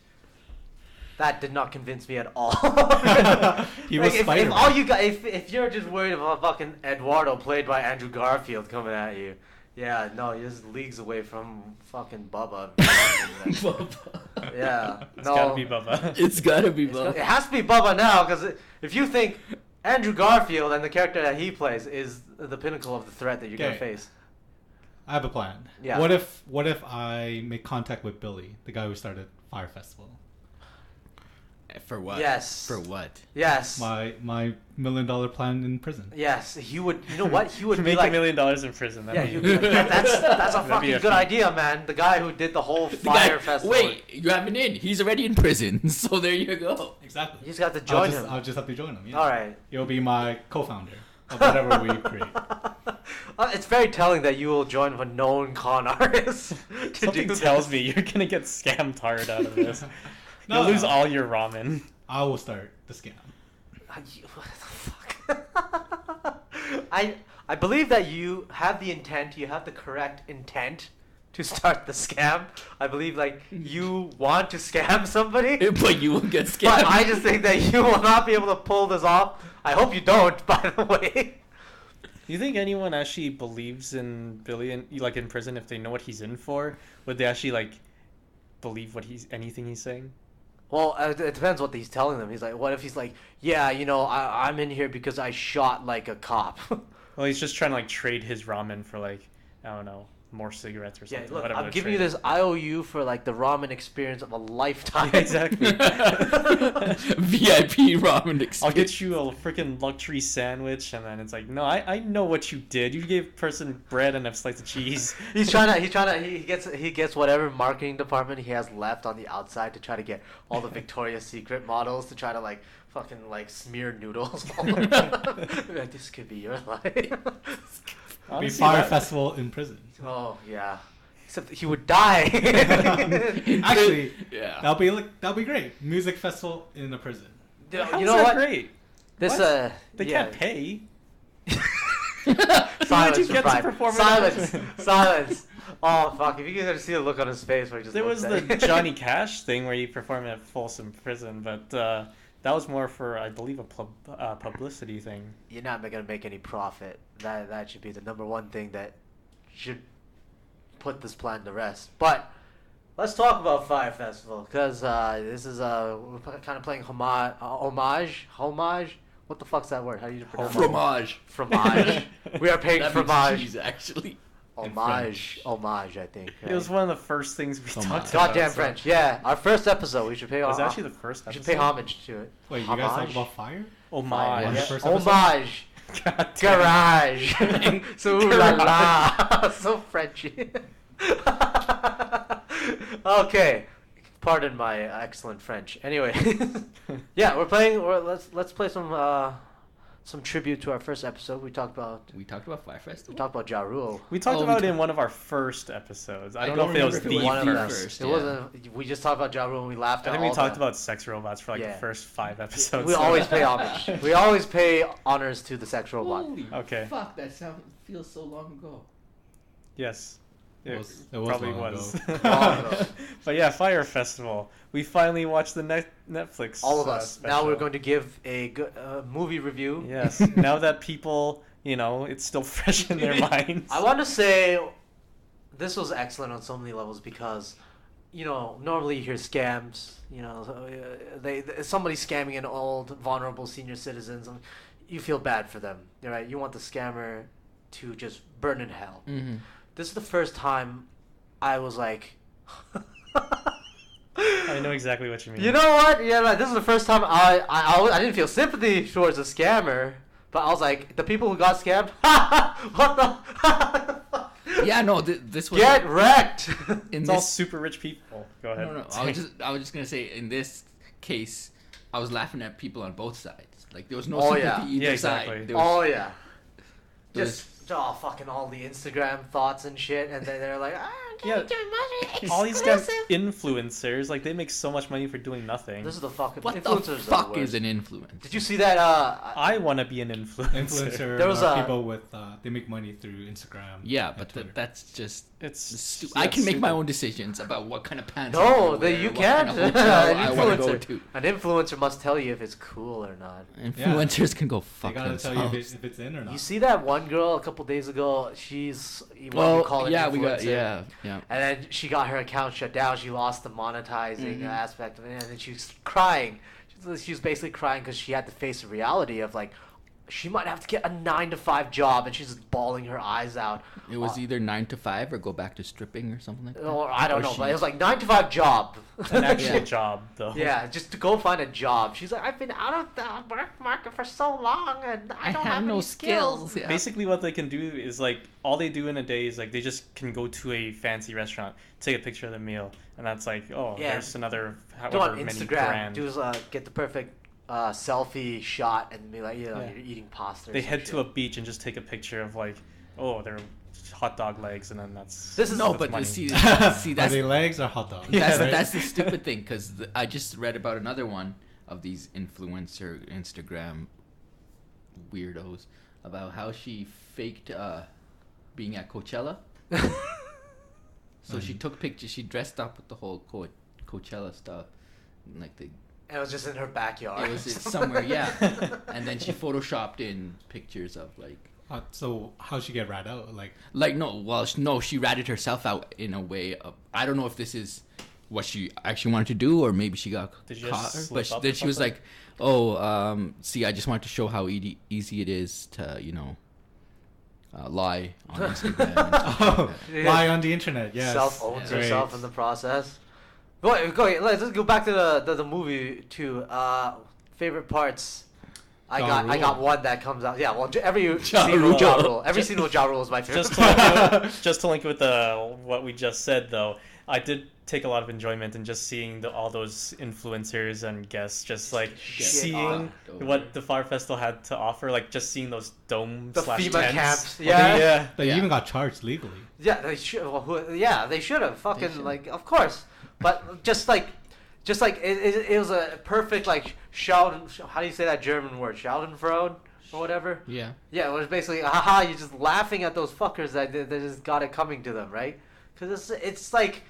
That did not convince me at all. He was if Spider-Man. all you got, if you're just worried about fucking Eduardo played by Andrew Garfield coming at you, yeah, no, you're just leagues away from fucking Bubba. Yeah, It's no, gotta be Bubba. it's gotta be it has to be Bubba now, because if you think Andrew Garfield and the character that he plays is the pinnacle of the threat that you're gonna Okay. face. I have a plan. Yeah. What if I make contact with Billy, the guy who started FYRE Festival? For what? Yes. For what? Yes. My $1 million plan in prison. Yes, he would. You know what? He would be Make like, $1 million in prison. yeah, That'd he'd be... be like, that's a That'd be fucking a good feat. idea, man. The guy who did the whole The Fire guy, Festival. wait, you have an in. He's already in prison, so there you go. Exactly. You just got to join him. I'll just have to join him. Yeah. All right. You'll be my co-founder of whatever we create. It's very telling that you will join a known con artist to Something do tells this. me you're gonna get scammed hard out of this. No, You'll lose no. all your ramen. I will start the scam. What the fuck? I believe that you have the intent. You have the correct intent to start the scam. I believe like you want to scam somebody. But you will get But scammed. I just think that you will not be able to pull this off. I hope you don't, by the way. Do you think anyone actually believes in Billy in prison if they know what he's in for? Would they actually like believe anything he's saying? Well, it depends what he's telling them. He's like, what if he's like, yeah, you know, I'm in here because I shot like a cop. Well, he's just trying to like trade his ramen for like, I don't know, more cigarettes or Yeah, something. look, whatever I'm they're giving you trading. this IOU for like the ramen experience of a lifetime. Yeah, exactly. VIP ramen experience. I'll get you a freaking luxury sandwich, and then it's like, no, I know what you did. You gave a person bread and a slice of cheese. He gets whatever marketing department he has left on the outside to try to get all the Victoria's Secret models to try to like fucking like smear noodles. Like, this could be your life. Be Honestly, FYRE that- Festival in prison. Oh yeah, except that he would die. Actually, Yeah. that'll be great. Music festival in a prison. How's You know that what? great? This What? They yeah. can't pay. Silence, you get to Brian. perform in Silence. prison? Silence. Oh fuck! If you could see the look on his face where he just There was looks the at Johnny Cash thing where he performed at Folsom Prison, but that was more for, I believe, a publicity thing. You're not gonna make any profit. That should be the number one thing that should put this plan to rest. But let's talk about FYRE Festival because this is we're kind of playing homage. What the fuck's that word? How do you pronounce it? Fromage. Fromage. We are paying That means fromage. cheese, actually. Homage, I think. It was one of the first things we Homage. talked about. Goddamn so- French. Yeah, our first episode. We should pay. It was actually the first We episode. should pay homage to it. Wait, you guys talk Homage? about fire? Oh Fire. my. Yeah. Yeah. First episode? Homage. God damn. Garage. So la la. So Frenchy. Okay. Pardon my excellent French. Anyway, yeah, let's play some tribute to our first episode. We talked about FYRE Festival. Ja Rule. We talked Oh, about it in one of our first episodes. I don't know if it was the remember if it was the first. first. It Yeah. wasn't. We just talked about Ja Rule and we laughed. I at think we all talked the- about sex robots for like Yeah. the first 5 episodes. We always pay homage. We always pay honors to the sex robot. Holy Okay. fuck, that feels so long ago. Yes. It was probably long was. ago. Long ago. But yeah, FYRE Festival. We finally watched the Netflix. All of us. Now special. we're going to give a good movie review. Yes. Now that people, it's still fresh in their minds. I want to say this was excellent on so many levels because, normally you hear scams. Somebody scamming an old, vulnerable senior citizens. You feel bad for them, right? You want the scammer to just burn in hell. Mm-hmm. This is the first time I was like. I know exactly what you mean. You know what? Yeah, like, this is the first time I didn't feel sympathy towards a scammer, but I was like, the people who got scammed, what the? Yeah, no, this was Get wrecked. in It's all this. super rich people. Go ahead. No, I was just gonna say in this case, I was laughing at people on both sides. Like there was no Oh, sympathy yeah. either Yeah, exactly. side. There was, Oh yeah, there just fucking all the Instagram thoughts and shit, and they're like, Yeah. All these damn influencers, like they make so much money for doing nothing. this is the fucking what the influencers. fuck is an influence? Did you see that? I want to be an influencer. Influencer There was are a- people with they make money through Instagram. Yeah, and but Twitter. that's just. It's I can make my stupid. own decisions about what kind of pants. I No, wanna wear, you what can't. Kind of hotel I want to go Influencer. to. An influencer must tell you if it's cool or not. Influencers can go They fuck gotta tell you themselves. if it's in or not. You see that one girl a couple days ago? She's what we Well, call an yeah, we got influencer. yeah. And then she got her account shut down. She lost the monetizing Mhm. aspect of it, and then she was crying. She was basically crying because she had to face the reality of like, she might have to get a 9-to-5 job, and she's just bawling her eyes out. It was either 9 to 5 or go back to stripping or something like that. Or I don't Or know, she- but it was like 9-to-5 job. An actual Yeah. job, though. Yeah, just to go find a job. She's like, I've been out of the work market for so long, and I don't have no any skills. Yeah. Basically, what they can do is like all they do in a day is like they just can go to a fancy restaurant, take a picture of the meal, and that's like, oh, Yeah. there's another Do however on many Instagram, grand. get the perfect selfie shot, and be like, Yeah. you're eating pasta. Or They some head shit. to a beach and just take a picture of like, oh, they're hot dog legs, and then that's This is No, that's but money. see, Are that's they legs or hot dogs? Yeah, right. that's the stupid thing because I just read about another one of these influencer Instagram weirdos about how she faked being at Coachella. So she took pictures. She dressed up with the whole Coachella stuff, like the And it was just in her backyard. it was somewhere, yeah. And then she photoshopped in pictures of like So how'd she get rat out? she ratted herself out in a way of I don't know if this is what she actually wanted to do or maybe she got Did you caught. just But slip up then or she was something? like, "Oh, see, I just wanted to show how easy it is to lie on Instagram." and stuff like Oh, that. lie on the internet. Yes. Self-owns Yeah. herself Great. in the process. Let's go back to the movie too. Favorite parts. I Ja got Rule. one that comes out. Yeah, well, every Ja scene Rule. with Ja Rule. Every scene with Ja Rule is my favorite. Just to link with what we just said, though, I did take a lot of enjoyment in just seeing all those influencers and guests, just like Get seeing fucked what over. the FYRE Festival had to offer, like just seeing those dome The slash FEMA tents. camps. Well, Yeah. yeah. They Yeah. even got charged legally. Yeah, they should. Well, they should have. Fucking should. like, of course. But just like it was a perfect like Schaden. How do you say that German word? Schadenfreude or whatever. Yeah. Yeah, it was basically, haha, you're just laughing at those fuckers that just got it coming to them, right? Because it's like,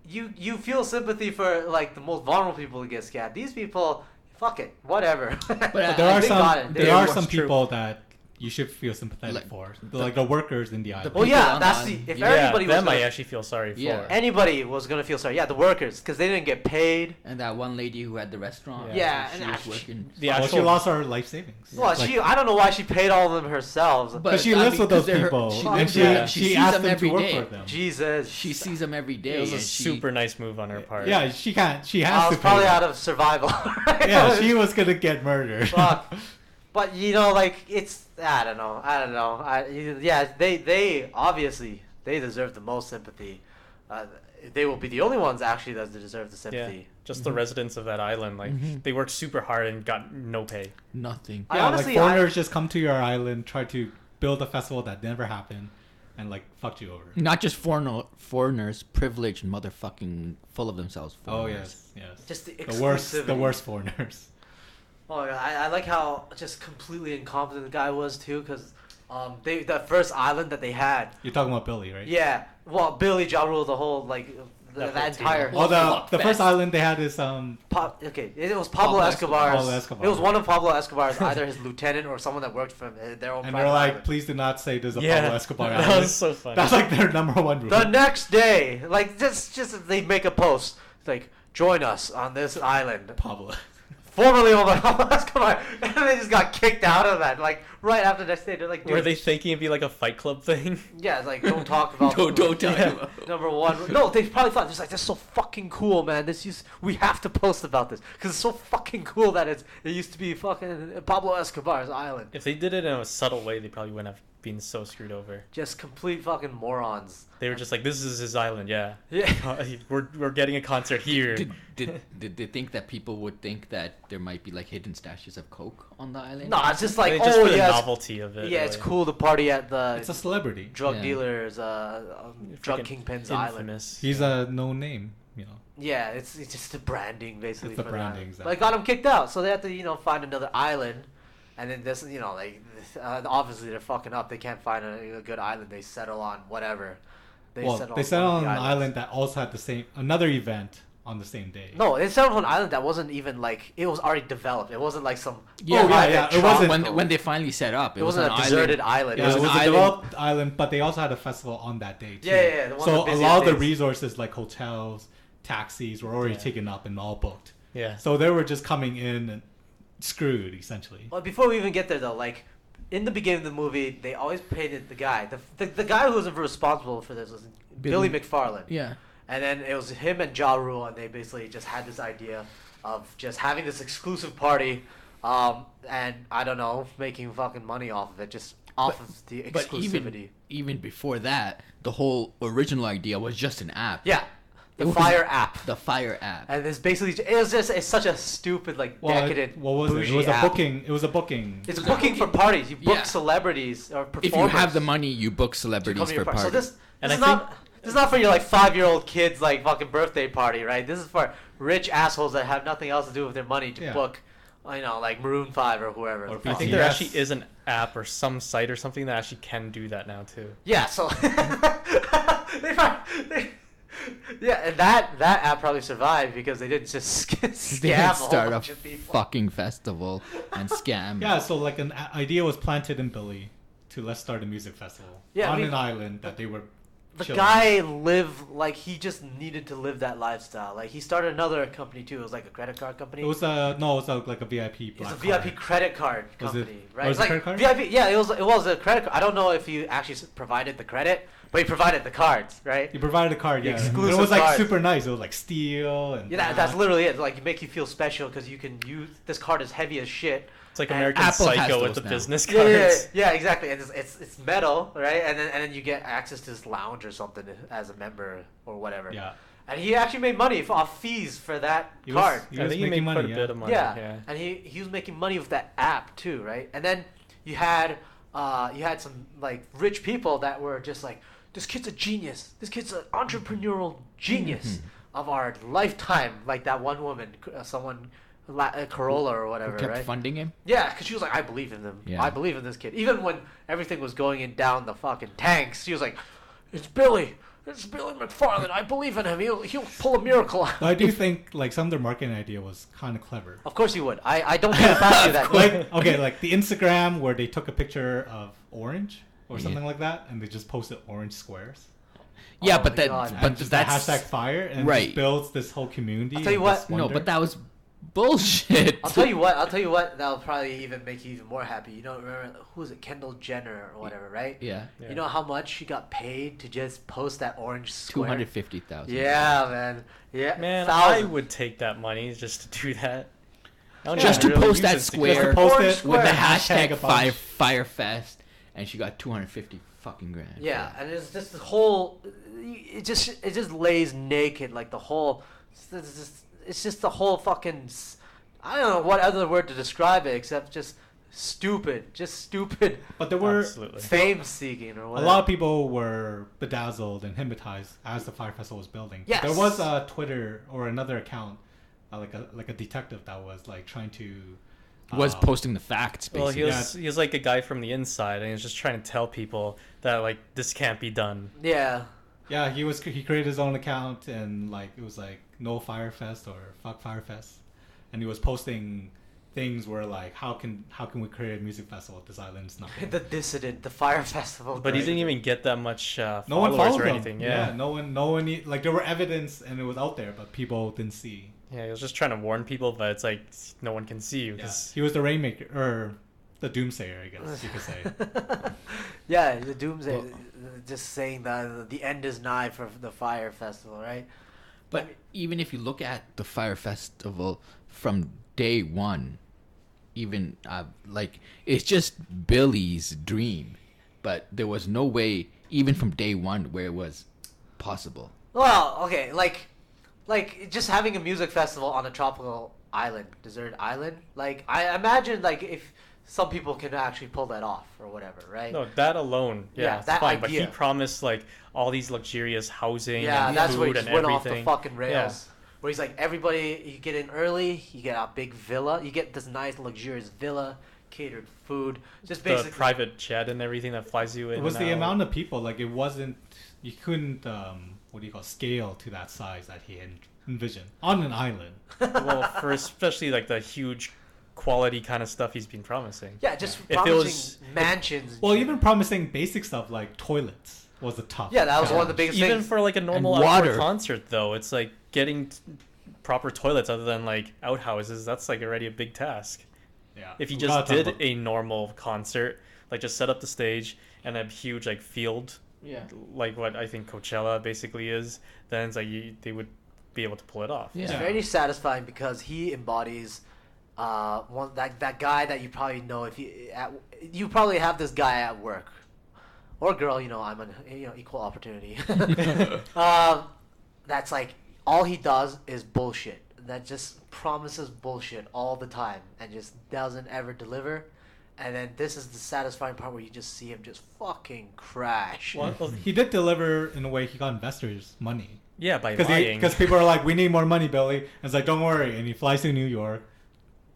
you feel sympathy for, like, the most vulnerable people who get scammed. These people, fuck it, whatever. But But there are They got some it. there They- are was some true. people that you should feel sympathetic Like, for. Like the workers in the island. Well, people yeah, on that's the the if Yeah, everybody was them I gonna, actually feel sorry for. Yeah. anybody was gonna feel sorry. Yeah, the workers because they didn't get paid. And that one lady who had the restaurant. Yeah, she and was she- working. The Well, she actual lost her life savings. Well, Like, I don't know why she paid all of them herself. But because she I lives mean, with those 'cause they're her- people, she and lives she with them. she She sees asked them them every to work day. for them. Jesus. She sees them every day. It was a and she- super nice move on her part. Yeah, she can't. She I has was to. probably pay out them. of survival. Yeah, she was gonna get murdered. Fuck. But you know, like it's I don't know. Yeah, they obviously they deserve the most sympathy. They will be the only ones actually that deserve the Yeah. sympathy. Just the residents of that island, like they worked super hard and got no pay. Nothing. I Yeah, honestly- like foreigners just come to your island, try to build a festival that never happened, and like fucked you over. Not just foreigners, privileged, motherfucking full of themselves. Oh Foreigners. yes. Just the The worst exclusivity. foreigners. Oh my God, I like how just completely incompetent the guy was too, because the first island that they had. You're talking about Billy, right? Yeah, well, Billy, Ja Rule, the whole like That that whole entire. team. Well, Fuck the first fest. island they had is Okay, it was Pablo Pablo Escobar's. Pablo Escobar. It was one of Pablo Escobar's, either his lieutenant or someone that worked for him, their own and private they're like, island. please do not say there's a Yeah, Pablo Escobar that island. was so funny. That's like their number one rule. The next day, like just they make a post, it's like join us on this island, Pablo. formerly owned by Pablo Escobar, and they just got kicked out of that. Like right after the next day, they're like, Were dude, they thinking it'd be like a Fight Club thing? yeah, it's like don't talk about Don't talk Yeah. about. number one. No, they probably thought this like that's so fucking cool, man. We have to post about this because it's so fucking cool that it used to be fucking Pablo Escobar's island. If they did it in a subtle way, they probably wouldn't have been so screwed over. Just complete fucking morons. They were just like, "This is his island, yeah. Yeah. We're getting a concert here." Did they think that people would think that there might be like hidden stashes of coke on the island? No, it's just like They just oh for the yeah, novelty of it. yeah, it's really. cool to party at the It's a celebrity. drug Yeah. dealers, drug Freaking kingpins island. infamous. He's a known name, you know. Yeah, it's just the branding basically. It's the for branding, island. exactly. Like got them kicked out, so they have to find another island, and then this like obviously they're fucking up. They can't find a good island. They settle on whatever. They settled on an island that also had another event on the same day. No, they settled on an island that wasn't even like it was already developed. It wasn't like some Yeah, private it wasn't- when they finally set up. It wasn't an a deserted island. Yeah, it was an a island. developed island, but they also had a festival on that day too. Yeah, the one So of the a busiest lot of the days. resources like hotels, taxis were already Yeah. taken up and all booked. Yeah. So they were just coming in and screwed essentially. Well, before we even get there though, like in the beginning of the movie, they always painted the guy. The guy who was responsible for this was Billy McFarland. Yeah. And then it was him and Ja Rule, and they basically just had this idea of just having this exclusive party, and I don't know, making fucking money off of it, just off of the But exclusivity. even before that, the whole original idea was just an app. Yeah, the It was- FYRE app. The FYRE app. And it's basically it's such a stupid like decadent what was it? It bougie was a app. booking. It was a booking. It's was a booking for booking. parties. You book Yeah. celebrities or performers. If you have the money, you book to come celebrities to your for party. parties. So this And is I not this is not for your like 5-year-old kids like fucking birthday party, right? This is for rich assholes that have nothing else to do with their money to Yeah. book, like Maroon 5 or whoever. Or the I fuck. think there Yes. actually is an app or some site or something that actually can do that now too. Yeah, so yeah, and that app probably survived because they didn't just scam They a didn't whole start a bunch of people. fucking festival and scam. Yeah, so like an idea was planted in Billy to let's start a music festival Yeah, I on mean- an island that they were. The chilling. guy lived like he just needed to live that lifestyle. Like he started another company too. It was like a credit card company. It was like a VIP. It's black a VIP card. credit card Was it- company, oh, right? it It's was a like credit card? VIP. Yeah, it was a credit card. I don't know if he actually provided the credit, but he provided the cards, right? You provided a card, The yeah. And exclusive it was like card. super nice. It was like steel and. Yeah, that's literally it. Like, you make you feel special because you can use this card is heavy as shit. It's like And American Apple has Psycho with those the now. business Yeah, cards. yeah, exactly. And it's metal, right? And then you get access to this lounge or something as a member or whatever. Yeah. And he actually made money off fees for that He was- card. he I was think he making made money, quite a yeah. bit of money. Yeah. And he was making money with that app too, right? And then you had some like rich people that were just like, this kid's a genius. This kid's an entrepreneurial genius of our lifetime. Like that one woman, Corolla or whatever, Who kept right? funding him? Yeah, because she was like, I believe in them. Yeah. I believe in this kid. Even when everything was going in down the fucking tanks, she was like, it's Billy. It's Billy McFarland. I believe in him. He'll pull a miracle out. I do think like some of their marketing idea was kind of clever. Of course you would. I don't get past you that. Like the Instagram where they took a picture of orange or something like that, and they just posted orange squares. Yeah, Oh but my God. that's hashtag FYRE, and right. just builds this whole community. I'll tell you what. No, but that was bullshit. I'll tell you what. That'll probably even make you even more happy. You know, remember who was it? Kendall Jenner or whatever, right? Yeah. You know how much she got paid to just post that orange square? 250,000. Yeah, man. Yeah, Man, thousands. I would take that money just to do that. I don't Just even to really post use that Instagram. square Just to post Orange it square. with the hashtag hashtag a bunch. FYREFest, and she got 250 fucking grand. Yeah, and it's just the whole. It just lays naked like the whole. It's just the whole fucking. I don't know what other word to describe it except just stupid, But there were Absolutely. fame seeking or a whatever. lot of people were bedazzled and hypnotized as the FYRE Festival was building. Yes. There was a Twitter or another account, like a detective that was like trying to. Was posting the facts, Well, basically. he was like a guy from the inside, and he was just trying to tell people that like this can't be done. Yeah. Yeah, he created his own account, and like it was like no FYRE Fest or fuck FYRE Fest, and he was posting things where like how can we create a music festival at this island? It's not. The dissident, the FYRE Festival. But he didn't even get that much No one followers followed or him. anything. Yeah. no one. Like there were evidence, and it was out there, but people didn't see. Yeah, he was just trying to warn people, but it's like no one can see you Yeah. 'cause- He was the rainmaker or the doomsayer, I guess you could say. Yeah, the doomsday. Just saying that the end is nigh for the FYRE Festival, right? But even if you look at the FYRE Festival from day one, even like it's just Billy's dream, but there was no way, even from day one, where it was possible. Well, okay, like just having a music festival on a tropical island, desert island. Like I imagine, like if some people can actually pull that off or whatever, right? No, that alone, Yeah, it's that fine. idea. But he promised like all these luxurious housing Yeah, and that's food where he and just went off everything. the fucking rails. Yeah. Where he's like, everybody, you get in early, you get a big villa, you get this nice luxurious villa, catered food, just The basically. private jet and everything that flies you in. It was and the out. amount of people. Like it wasn't. You couldn't. What do you call scale to that size that he had envisioned on an island. Well, for especially like the huge quality kind of stuff he's been promising. Yeah, just If it promising was- mansions. and Well, shit. even promising basic stuff like toilets was a tough. Yeah, that was one of the challenge. biggest Even things. for like a normal And outdoor water. concert, though, it's like getting proper toilets other than like outhouses. That's like already a big task. Yeah. If you We just gotta talk did about- a normal concert, like just set up the stage and a huge like field, Yeah. like what I think Coachella basically is, then it's like they would be able to pull it off. It's Yeah. very satisfying because he embodies that guy that you probably know if you probably have this guy at work or girl, I'm an equal opportunity. That's like all he does is bullshit. That just promises bullshit all the time and just doesn't ever deliver. And then this is the satisfying part where you just see him just fucking crash. Well, He did deliver in a way. He got investors money yeah, by lying. because people are like, "We need more money, Billy." And it's like, "Don't worry." And he flies to New York,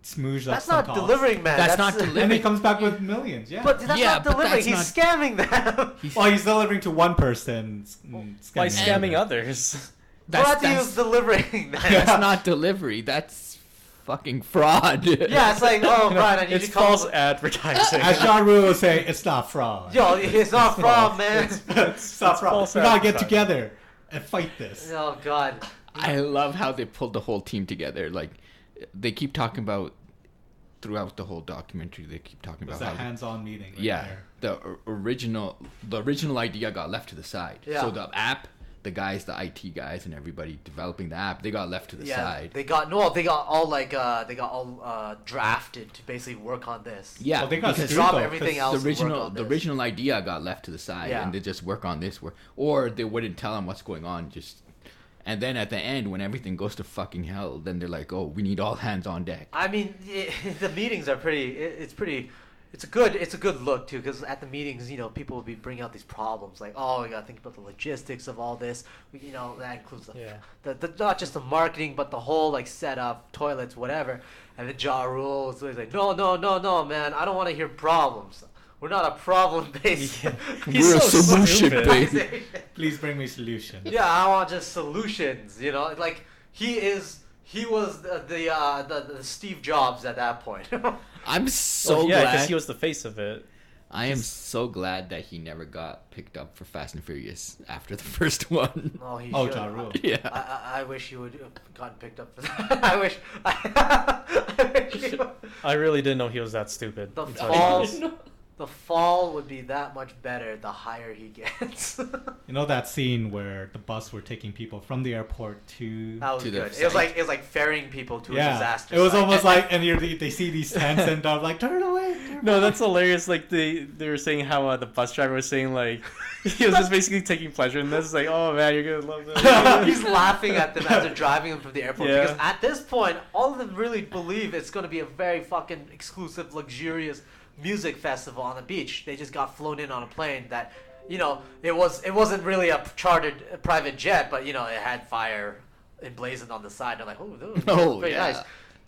smoosh up That's some not costs, delivering, man. That's not and delivering. he comes back with millions. Yeah. But that's Yeah, not but delivering. that's He's scamming them. well, he's delivering to one person. by scamming another. others. What he was delivering that. That's not delivery. That's fucking fraud. Yeah, it's like, oh, Brian, I need It's to come. false advertising. As John Rule would say, it's not fraud. Yo, it's not fraud, man. It's not fraud. false We gotta get advertising. together and fight this. Oh God. I love how they pulled the whole team together. Like, they keep talking about throughout the whole documentary. They keep talking It's about a how hands-on meeting. Right yeah, there. the original idea got left to the side. Yeah. So the app, the guys, the IT guys, and everybody developing the app, they got left to the Yeah, side. they got all drafted to basically work on this. Yeah, Well, they got because screwed, drop though, everything 'cause else. the and work original on the this. original idea got left to the side, Yeah. and they just work on this work, or they wouldn't tell them what's going on. And then at the end, when everything goes to fucking hell, then they're like, "Oh, we need all hands on deck." I mean, the meetings are pretty. It's a good look too, because at the meetings, people will be bringing out these problems like, oh, we gotta think about the logistics of all this. That includes the not just the marketing, but the whole like setup, toilets, whatever. And then Ja Rule is always like, no, man, I don't want to hear problems. We're not a problem based. Yeah. We're a so solution stupid. based. Please bring me solution. Yeah, I want just solutions. You know, like he was the Steve Jobs at that point. I'm so yeah, because glad. he was the face of it. I am so glad that he never got picked up for Fast and Furious after the first one. Oh, he Oh, should. Ja Rule. Yeah. I wish he would have gotten picked up for that. I wish he would. I really didn't know he was that stupid. The until I fall, was- the fall would be that much better the higher he gets. You know that scene where the bus were taking people from the airport to... That was To the good. site. It was like ferrying people to a yeah, disaster. it was site. almost like, and they see these tents and they're like, turn away. Turn No, away." that's hilarious. Like they were saying how the bus driver was saying like he was just basically taking pleasure in this. It's like, oh man, you're gonna love this. He's laughing at them as they're driving them from the airport Yeah. because at this point, all of them really believe it's going to be a very fucking exclusive, luxurious music festival on the beach. They just got flown in on a plane that, you know, it wasn't really a chartered private jet, but you know, it had fire emblazoned on the side. They're like, oh, dude, Oh, very yeah. nice.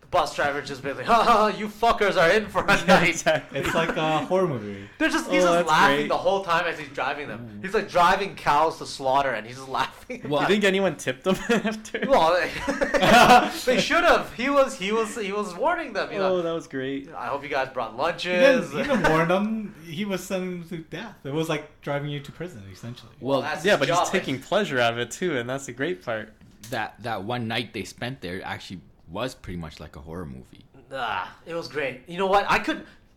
The bus driver just basically, ha ha, you fuckers are in for a night. Exactly. It's like a horror movie. He's Oh, just that's laughing great. the whole time as he's driving them. He's like driving cows to slaughter, and he's just laughing. Well, You think anyone tipped them after? Well, they should have. He was warning them. You know. Oh, that was great. I hope you guys brought He lunches. didn't warn them. He was sending them to death. It was like driving you to prison, essentially. Well, that's Yeah, his but job. he's taking pleasure out of it too, and that's the great part. that one night they spent there actually was pretty much like a horror movie. It was great. You know what?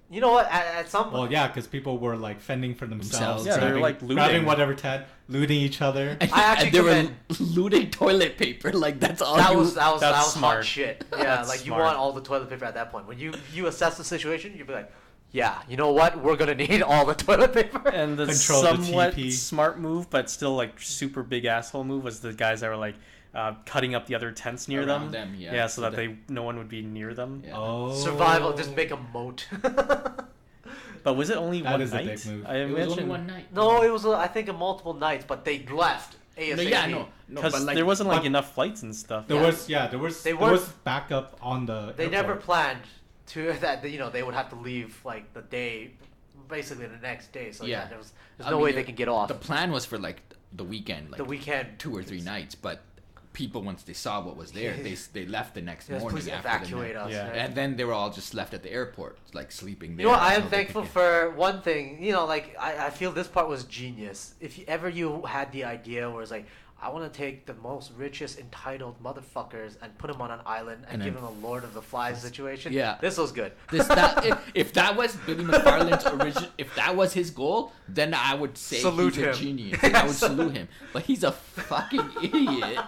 You know what? At some Well, yeah, because people were like fending for themselves. Themselves. Yeah, they were, grabbing- like, looting. grabbing whatever Ted, looting each other. And, I actually and they were commend- looting toilet paper. Like that's all. that you, was that's hot smart. shit. Yeah, That's like you smart. want all the toilet paper at that point. When you assess the situation, you'd be like, yeah, you know what? We're gonna need all the toilet paper. And the Control the somewhat TP. smart move, but still like super big asshole move, was the guys that were like cutting up the other tents near Around them. them, yeah. Yeah, so So that no one would be near them. Yeah. Oh. Survival, just make a moat. But was it only That one is a night? big move. I It was only imagine one night. No, it was I think multiple nights, but they left ASAP. No, yeah, no, because but like there wasn't like but- enough flights and stuff. There Yeah. was They there weren't- was backup on the. They never airport. planned to that. You know, they would have to leave like the day, basically the next day. So yeah, Yeah. there's I no mean, way they can get off. The plan was for like the weekend, like The weekend, 2 or 3 nights, but people once they saw what was there, they left the next Yes, morning please after evacuate the night. us. Yeah. right? And then they were all just left at the airport, like sleeping there. You know what? I am until they thankful could for one thing. You know, like I feel this part was genius. If you had the idea where it's like, I want to take the most richest entitled motherfuckers and put them on an island and And give then- them a Lord of the Flies situation. Yeah. This was good. if that was Billy McFarlane's origin, if that was his goal, then I would say Salute he's him. a genius. I would salute him. But he's a fucking idiot.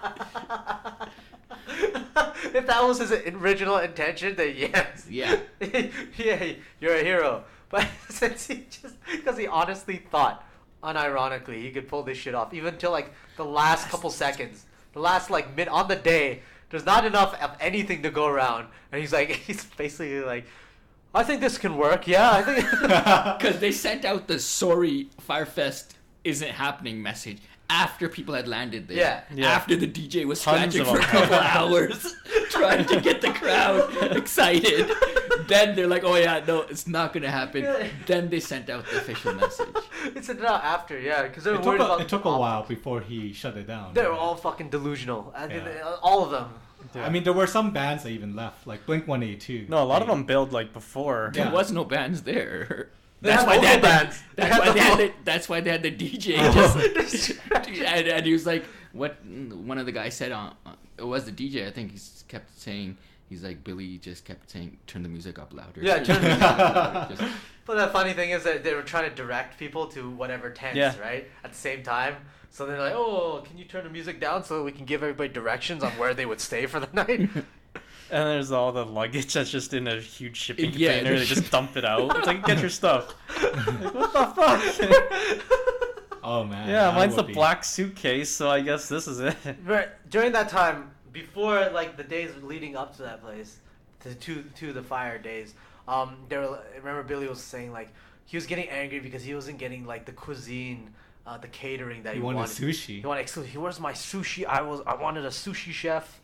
If that was his original intention, then yes. Yeah. Yeah, you're a hero. But since because he honestly thought, unironically, he could pull this shit off, even till like the last couple seconds, the last like on the day, there's not enough of anything to go around, and he's basically like, I think this can work. Yeah, I think. Because they sent out the sorry Firefest isn't happening message after people had landed there. Yeah. Yeah. After the DJ was Tons scratching of for a them. couple hours, trying to get the crowd excited. Then they're like, oh yeah, no, it's not going to happen. Then they sent out the official message. It's out after, yeah, because they were It worried took, about. it took a while before he shut it down. They were all fucking delusional. I mean, Yeah. all of them. I mean, there were some bands that even left, like Blink 182. No, a lot of them bailed like before. There Yeah. was no bands there. They had local bands. That's why they had the DJ. Just, and he was like, what? One of the guys said it was the DJ. I think he kept saying, he's like, Billy just kept saying, turn the music up louder. Yeah, turn the music up. Just, But the funny thing is that they were trying to direct people to whatever tents, Yeah. right? At the same time. So they're like, oh, can you turn the music down so we can give everybody directions on where they would stay for the night? And there's all the luggage that's just in a huge shipping Yeah, container. They there's- just dump it out. It's like, get your stuff. Like, what the fuck? Oh man. Yeah, that mine's the would be- black suitcase, so I guess this is it. Right, during that time, before like the days leading up to that place, to the FYRE days, remember Billy was saying like he was getting angry because he wasn't getting like the cuisine, the catering that He he wanted wanted. sushi. He wanted where's my sushi? I wanted a sushi chef.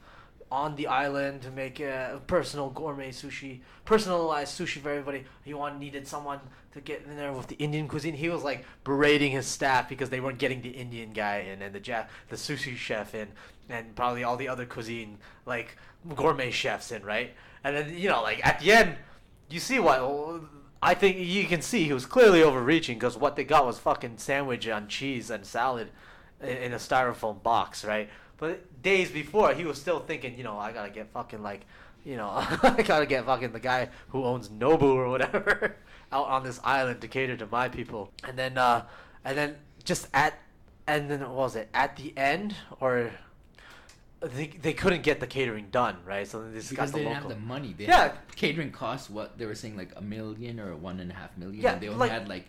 on the island to make a personalized sushi for everybody. He needed someone to get in there with the Indian cuisine. He was like berating his staff because they weren't getting the Indian guy in and the sushi chef in, and probably all the other cuisine like gourmet chefs in, right? And then like at the end, you see what I think you can see he was clearly overreaching because what they got was fucking sandwich on cheese and salad in a styrofoam box, right? But days before, he was still thinking, I gotta get fucking like, I gotta get fucking the guy who owns Nobu or whatever out on this island to cater to my people. And then what was it? At the end, or they couldn't get the catering done, right? So they just because got they the didn't local. have the money. Catering costs what they were saying like $1 million or $1.5 million. Yeah, and they only had like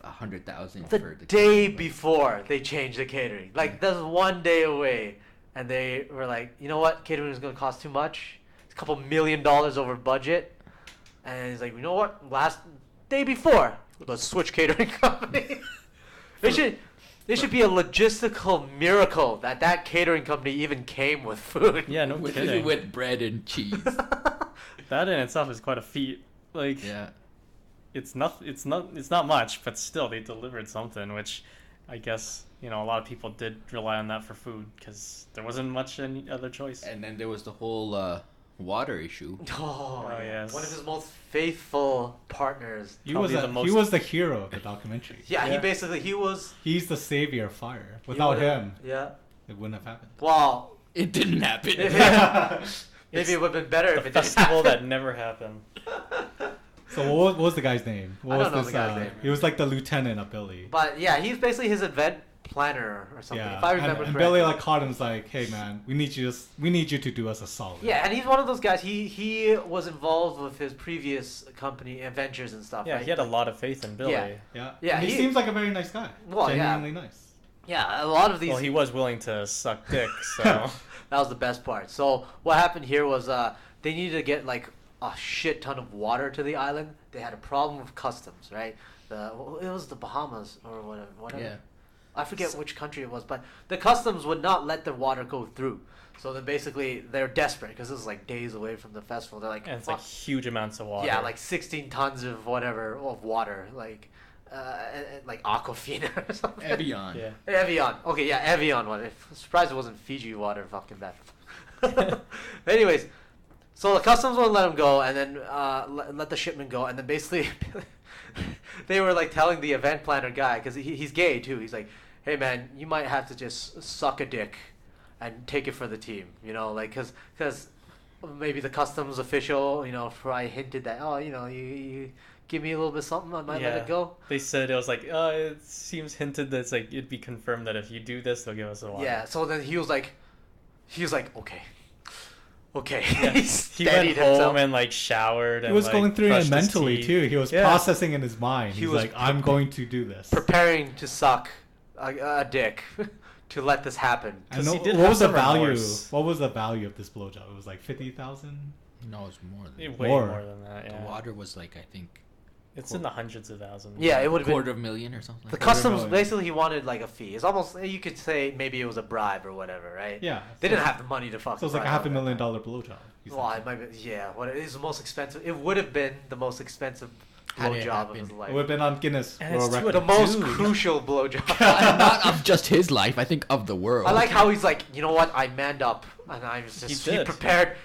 100,000 the for the day catering. before they changed the catering. Like that's 1 day away, and they were like, you know what, catering is gonna cost too much. It's a couple $1 million over budget, and he's like, you know what, last day before, let's switch catering company. They should be a logistical miracle that catering company even came with food. Yeah, no kidding. With bread and cheese. That in itself is quite a feat. Like, Yeah. it's not much, but still they delivered something, which I guess a lot of people did rely on that for food because there wasn't much any other choice. And then there was the whole water issue. Oh, Oh, yes. One of his most faithful partners. He Probably was the most- he was the hero of the documentary. Yeah, Yeah. he was. He's the savior of FYRE. Without him, Yeah. it wouldn't have happened. Well, It didn't happen. maybe it would have been better The if it didn't festival happen. that never happened. So what was the guy's name? What I was don't know this, the guy's name. He was like the lieutenant of Billy. But yeah, he's basically his event planner or something. Yeah, If I remember and correctly. Billy like caught him, was like, "Hey man, we need you to do us a solid." Yeah, and he's one of those guys. He was involved with his previous company, Adventures and stuff. Yeah, right? he had a lot of faith in Billy. Yeah. yeah. Yeah, And he he- seems like a very nice guy. Well, yeah. Genuinely nice. Yeah, a lot of these. Well, he was willing to suck dick, so That was the best part. So what happened here was they needed to get like a shit ton of water to the island. They had a problem with customs, right? It was the Bahamas or whatever. Yeah. I forget which country it was, but the customs would not let the water go through. So then basically they're desperate because this is like days away from the festival. They're like, and it's "Fuck." like huge amounts of water. Yeah, like 16 tons of water, like like Aquafina or something. Evian. Yeah. Evian. Okay, yeah, Evian one. I'm surprised it wasn't Fiji water. Fucking bad. Anyways, so the customs wouldn't let him go, and then let the shipment go, and then basically they were like telling the event planner guy, because he's gay too. He's like, hey man, you might have to just suck a dick and take it for the team, like because maybe the customs official, probably hinted that, you give me a little bit of something, I might let it go. They said it was like, it seems hinted that it's like it'd be confirmed that if you do this, they'll give us a water. Yeah. So then he was like, okay. Yeah. He He steadied went home himself. and like showered. He and, was like, going through it brushed his mentally teeth. too. He was Yeah. processing in his mind. He He's was like, I'm going to do this. preparing to suck a dick to let this happen. And 'Cause he did what have was the some value? remorse. What was the value of this blowjob? It was like 50,000. No, it's more than that. Way More. more than that. The Yeah. water was like, I think, It's in the hundreds of thousands. Yeah, it would have been. $250,000 or something. The like customs, $250,000. basically, he wanted like a fee. It's almost, you could say maybe it was a bribe or whatever, right? Yeah. They so- didn't have the money to fucking. So it's like a bribe him. $500,000 blowjob. he Well, said. it might be, yeah. What it is the most expensive? It would have been the most expensive Had it blowjob of his happened. life. It would have been on Guinness And World it's to a Record. The most Dude. crucial blowjob. that. Not of just his life, I think of the world. I like how he's like, you know what? I manned up, and I was just He did. prepared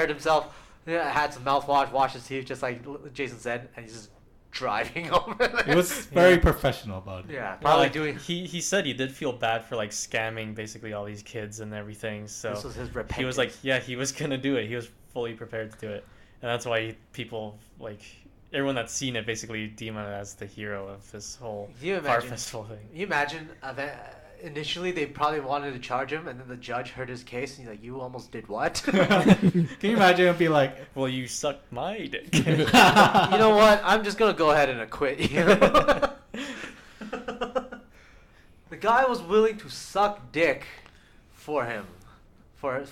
himself. Yeah, had some mouthwash, washed his teeth, just like Jason said, and he's just driving over. It was very professional about it. yeah, Well, probably like, doing. He said he did feel bad for like scamming basically all these kids and everything. So This was his he repentance. was like, yeah, he was gonna do it. He was fully prepared to do it, and that's why people like everyone that's seen it basically deem him as the hero of this whole Can you FYRE imagine? festival thing. Can you imagine? Initially, they probably wanted to charge him, and then the judge heard his case, and he's like, "You almost did what?" Can you imagine it be like, Well, you sucked my dick. You know what? I'm just gonna go ahead and acquit you. The guy was willing to suck dick for him,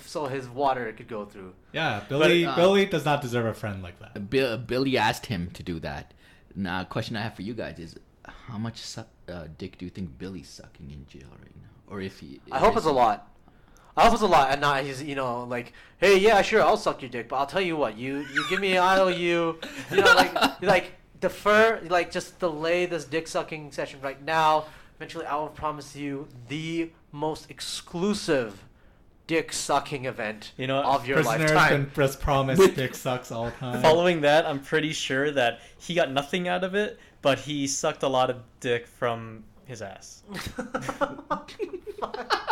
so his water could go through. yeah, Billy But, Billy does not deserve a friend like that. Billy asked him to do that. Now, a question I have for you guys is, how much dick do you think Billy's sucking in jail right now? Or if he... I hope it's a lot. I was a lot, and now he's, like, hey, yeah, sure, I'll suck your dick, but I'll tell you what, you give me an IOU, like defer, like just delay this dick sucking session right now. Eventually, I will promise you the most exclusive dick sucking event of your Prisoners lifetime. can press promise dick sucks all the time. Following that, I'm pretty sure that he got nothing out of it, but he sucked a lot of dick from his ass.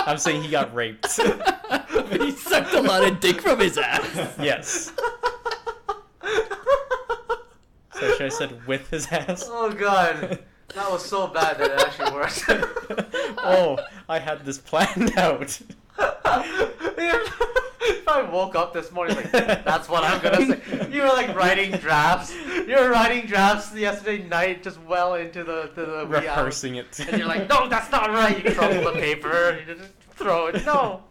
I'm saying he got raped. He sucked a lot of dick from his ass. Yes. So should I said with his ass? Oh god, that was so bad that it actually worked. Oh, I had this planned out. If I woke up this morning like, that's what I'm gonna say. You were like writing drafts. You were writing drafts yesterday night, just well into the wee hours. Rehearsing it. And you're like, no, that's not right. You crumple the paper. You just throw it. No.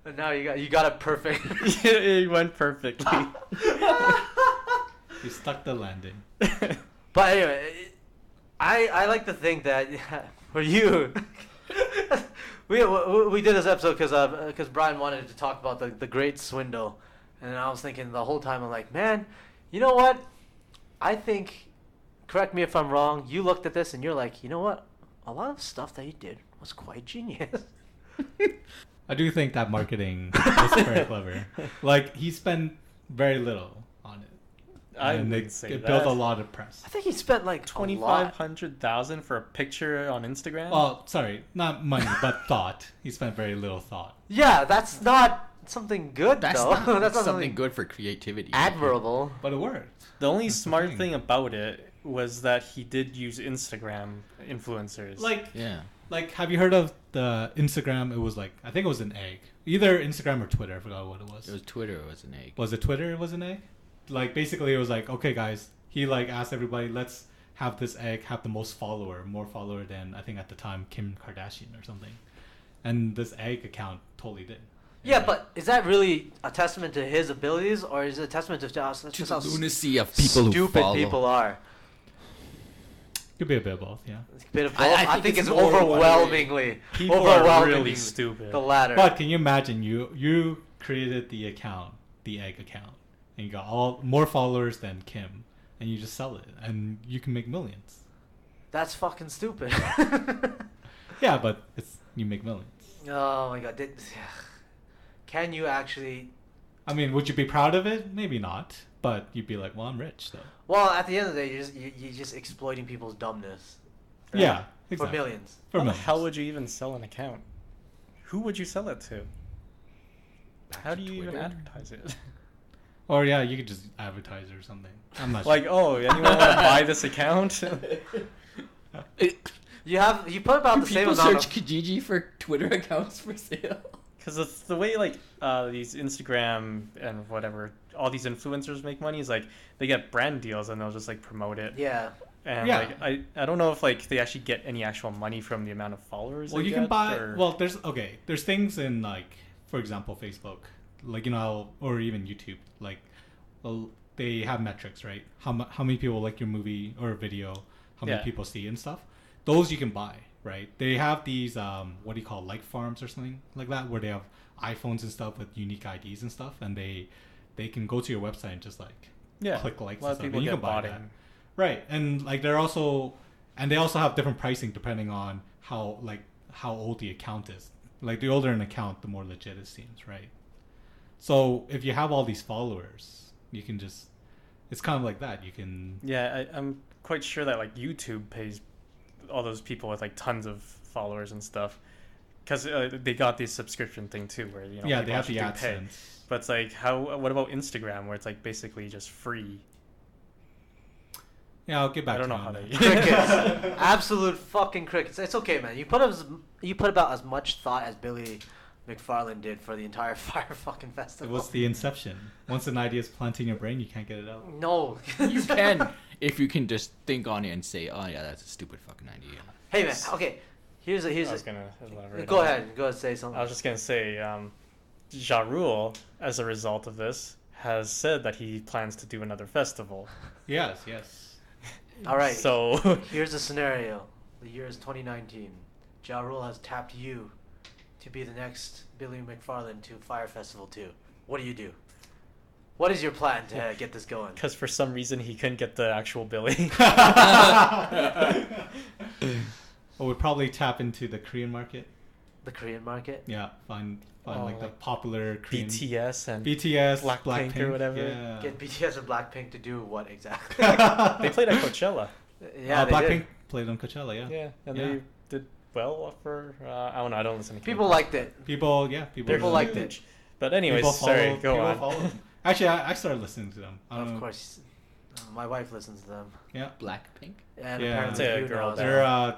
And now you got it perfect. It went perfectly. You stuck the landing. But anyway, I like to think that for you, we did this episode because Brian wanted to talk about the great swindle, and I was thinking the whole time, I'm like, man, you know what? I think, correct me if I'm wrong, you looked at this and you're like, you know what? A lot of stuff that you did was quite genius. I do think that marketing was very clever. Like, he spent very little on it. I and would say it that. built a lot of press. I think he spent like 2,500,000 for a picture on Instagram. Oh, sorry, not money, but thought. He spent very little thought. Yeah, that's not something good, That's though. not That's not something good for creativity. admirable. But it worked. The only That's the smart thing. thing about it was that he did use Instagram influencers. Yeah. Like, have you heard of the Instagram? It was like, I think it was an egg. Either Instagram or Twitter. I forgot what it was. It was Twitter. It was an egg. Was it Twitter? It was an egg? Like, basically, it was like, okay, guys. He, like, asked everybody, let's have this egg have the most more follower than, I think at the time, Kim Kardashian or something. And this egg account totally did. Yeah, but is that really a testament to his abilities, or is it a testament to just To how the lunacy of people who stupid follow. people are? Could be a bit of both, yeah. It's a bit of both. I I think it's more one way. overwhelmingly, People are overwhelmingly really stupid. the latter. But can you imagine, you created the account, the egg account, and you got more followers than Kim, and you just sell it, and you can make millions. That's fucking stupid. Yeah, but you make millions. Oh my god. Can you actually... I mean, would you be proud of it? Maybe not, but you'd be like, well, I'm rich, though. Well, at the end of the day, you're just exploiting people's dumbness. Right? Yeah, For exactly. millions. For How the millions. hell would you even sell an account? Who would you sell it to? How do you even Twitter? advertise it? Or yeah, you could just advertise or something. I'm not Like, sure. oh, anyone want to buy this account? You put about the same People amount search of... Kijiji for Twitter accounts for sale. Because it's the way like these Instagram and whatever, all these influencers make money is like they get brand deals and they'll just like promote it. Yeah. And Yeah. like I don't know if like they actually get any actual money from the amount of followers. Well, they you can get, buy. or- Well, there's things in, like, for example, Facebook, like, or even YouTube, like, well, they have metrics, right? How many people like your movie or video, how many Yeah. people see and stuff. Those you can buy, right? They have these what do you call, like, farms or something like that, where they have iPhones and stuff with unique IDs and stuff, and they can go to your website and just like click likes a lot and of stuff, people and you get can buy botting. that. Right, and like they also have different pricing depending on how old the account is. Like, the older an account, the more legit it seems, right? So if you have all these followers, you can just, it's kind of like that. You can, Yeah, I'm quite sure that like YouTube pays all those people with like tons of followers and stuff, because they got this subscription thing too, where yeah, people they have the actually do pay. AdSense. But it's like what about Instagram, where it's like basically just free? Yeah, I'll get back I don't to know you how on they. Crickets. Absolute fucking crickets. It's okay, man. You put about as much thought as Billy McFarland did for the entire FYRE fucking It festival. was the inception. Once an idea is planted in your brain, you can't get it out. No. You can, if you can just think on it and say, oh yeah, that's a stupid fucking idea. Hey, man. Okay. Here's I a. was gonna elaborate. Go on ahead. Go ahead. Say that. something. I was just gonna say, Ja Rule, as a result of this, has said that he plans to do another festival. Yes. All right. So Here's a scenario. The year is 2019. Ja Rule has tapped you to be the next Billy McFarland to FYRE Festival 2, what do you do? What is your plan to get this going? Because for some reason he couldn't get the actual Billy. I would probably tap into the Korean market. The Korean market? Yeah, find like the popular Korean BTS and BTS, Blackpink or whatever. Yeah. Get BTS and Blackpink to do what exactly? They played at Coachella. Yeah, they Blackpink did. played on Coachella. Yeah. Yeah, and Yeah. they did well for. I don't know. I don't listen to People K-pop. liked it. People People liked it. But anyways, sorry. Go on. followed. Actually, I started listening to them. I don't Of know. course, my wife listens to them. Yeah. Blackpink. And Yeah. apparently It's a you girl know as band.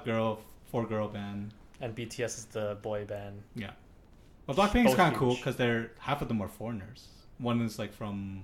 They're well. a 4-girl band. And BTS is the boy band. Yeah. Well, Blackpink's Both kind of cool huge. because they're half of them are foreigners. One is like from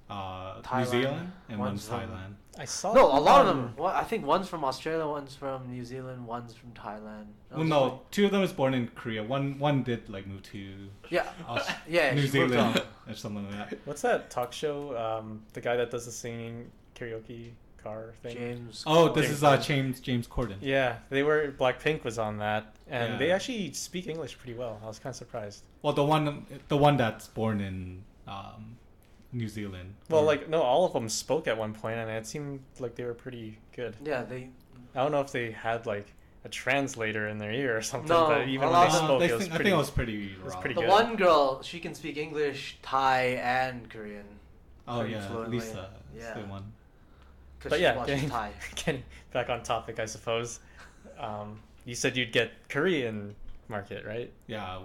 New Thailand. Zealand and One's one's from- Thailand. I saw. No, a lot of them. Well, I think one's from Australia, one's from New Zealand, one's from Thailand. Well, no, 2 of them is born in Korea. One did like move to Yeah, Aus- yeah. New she moved Zealand on. or something like that. What's that talk show? The guy that does the singing karaoke car thing. James. Oh, this James is Corden. James Corden. Yeah, they were. Blackpink was on that, and Yeah. they actually speak English pretty well. I was kind of surprised. Well, the one that's born in New Zealand. Well, Or- like no, all of them spoke at one point, and it seemed like they were pretty good. Yeah, they. I don't know if they had like a translator in their ear or something, No, but even a when lot they of them- spoke, I it was think pretty. it was pretty was raw. pretty The good. one girl, she can speak English, Thai, and Korean. Oh pretty yeah, fluently. Lisa. Is Yeah. the one. Because But she yeah, watches getting, Thai. getting back on topic, I suppose. You said you'd get Korean market, right? Yeah,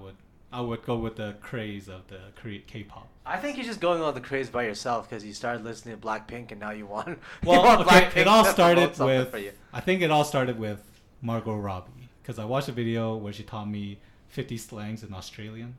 I would go with the craze of the K-pop. I think you're just going on the craze by yourself because you started listening to Blackpink and now you want. Well, you want okay, Blackpink it all to started promote something with. for you. I think it all started with Margot Robbie because I watched a video where she taught me 50 slangs in Australian.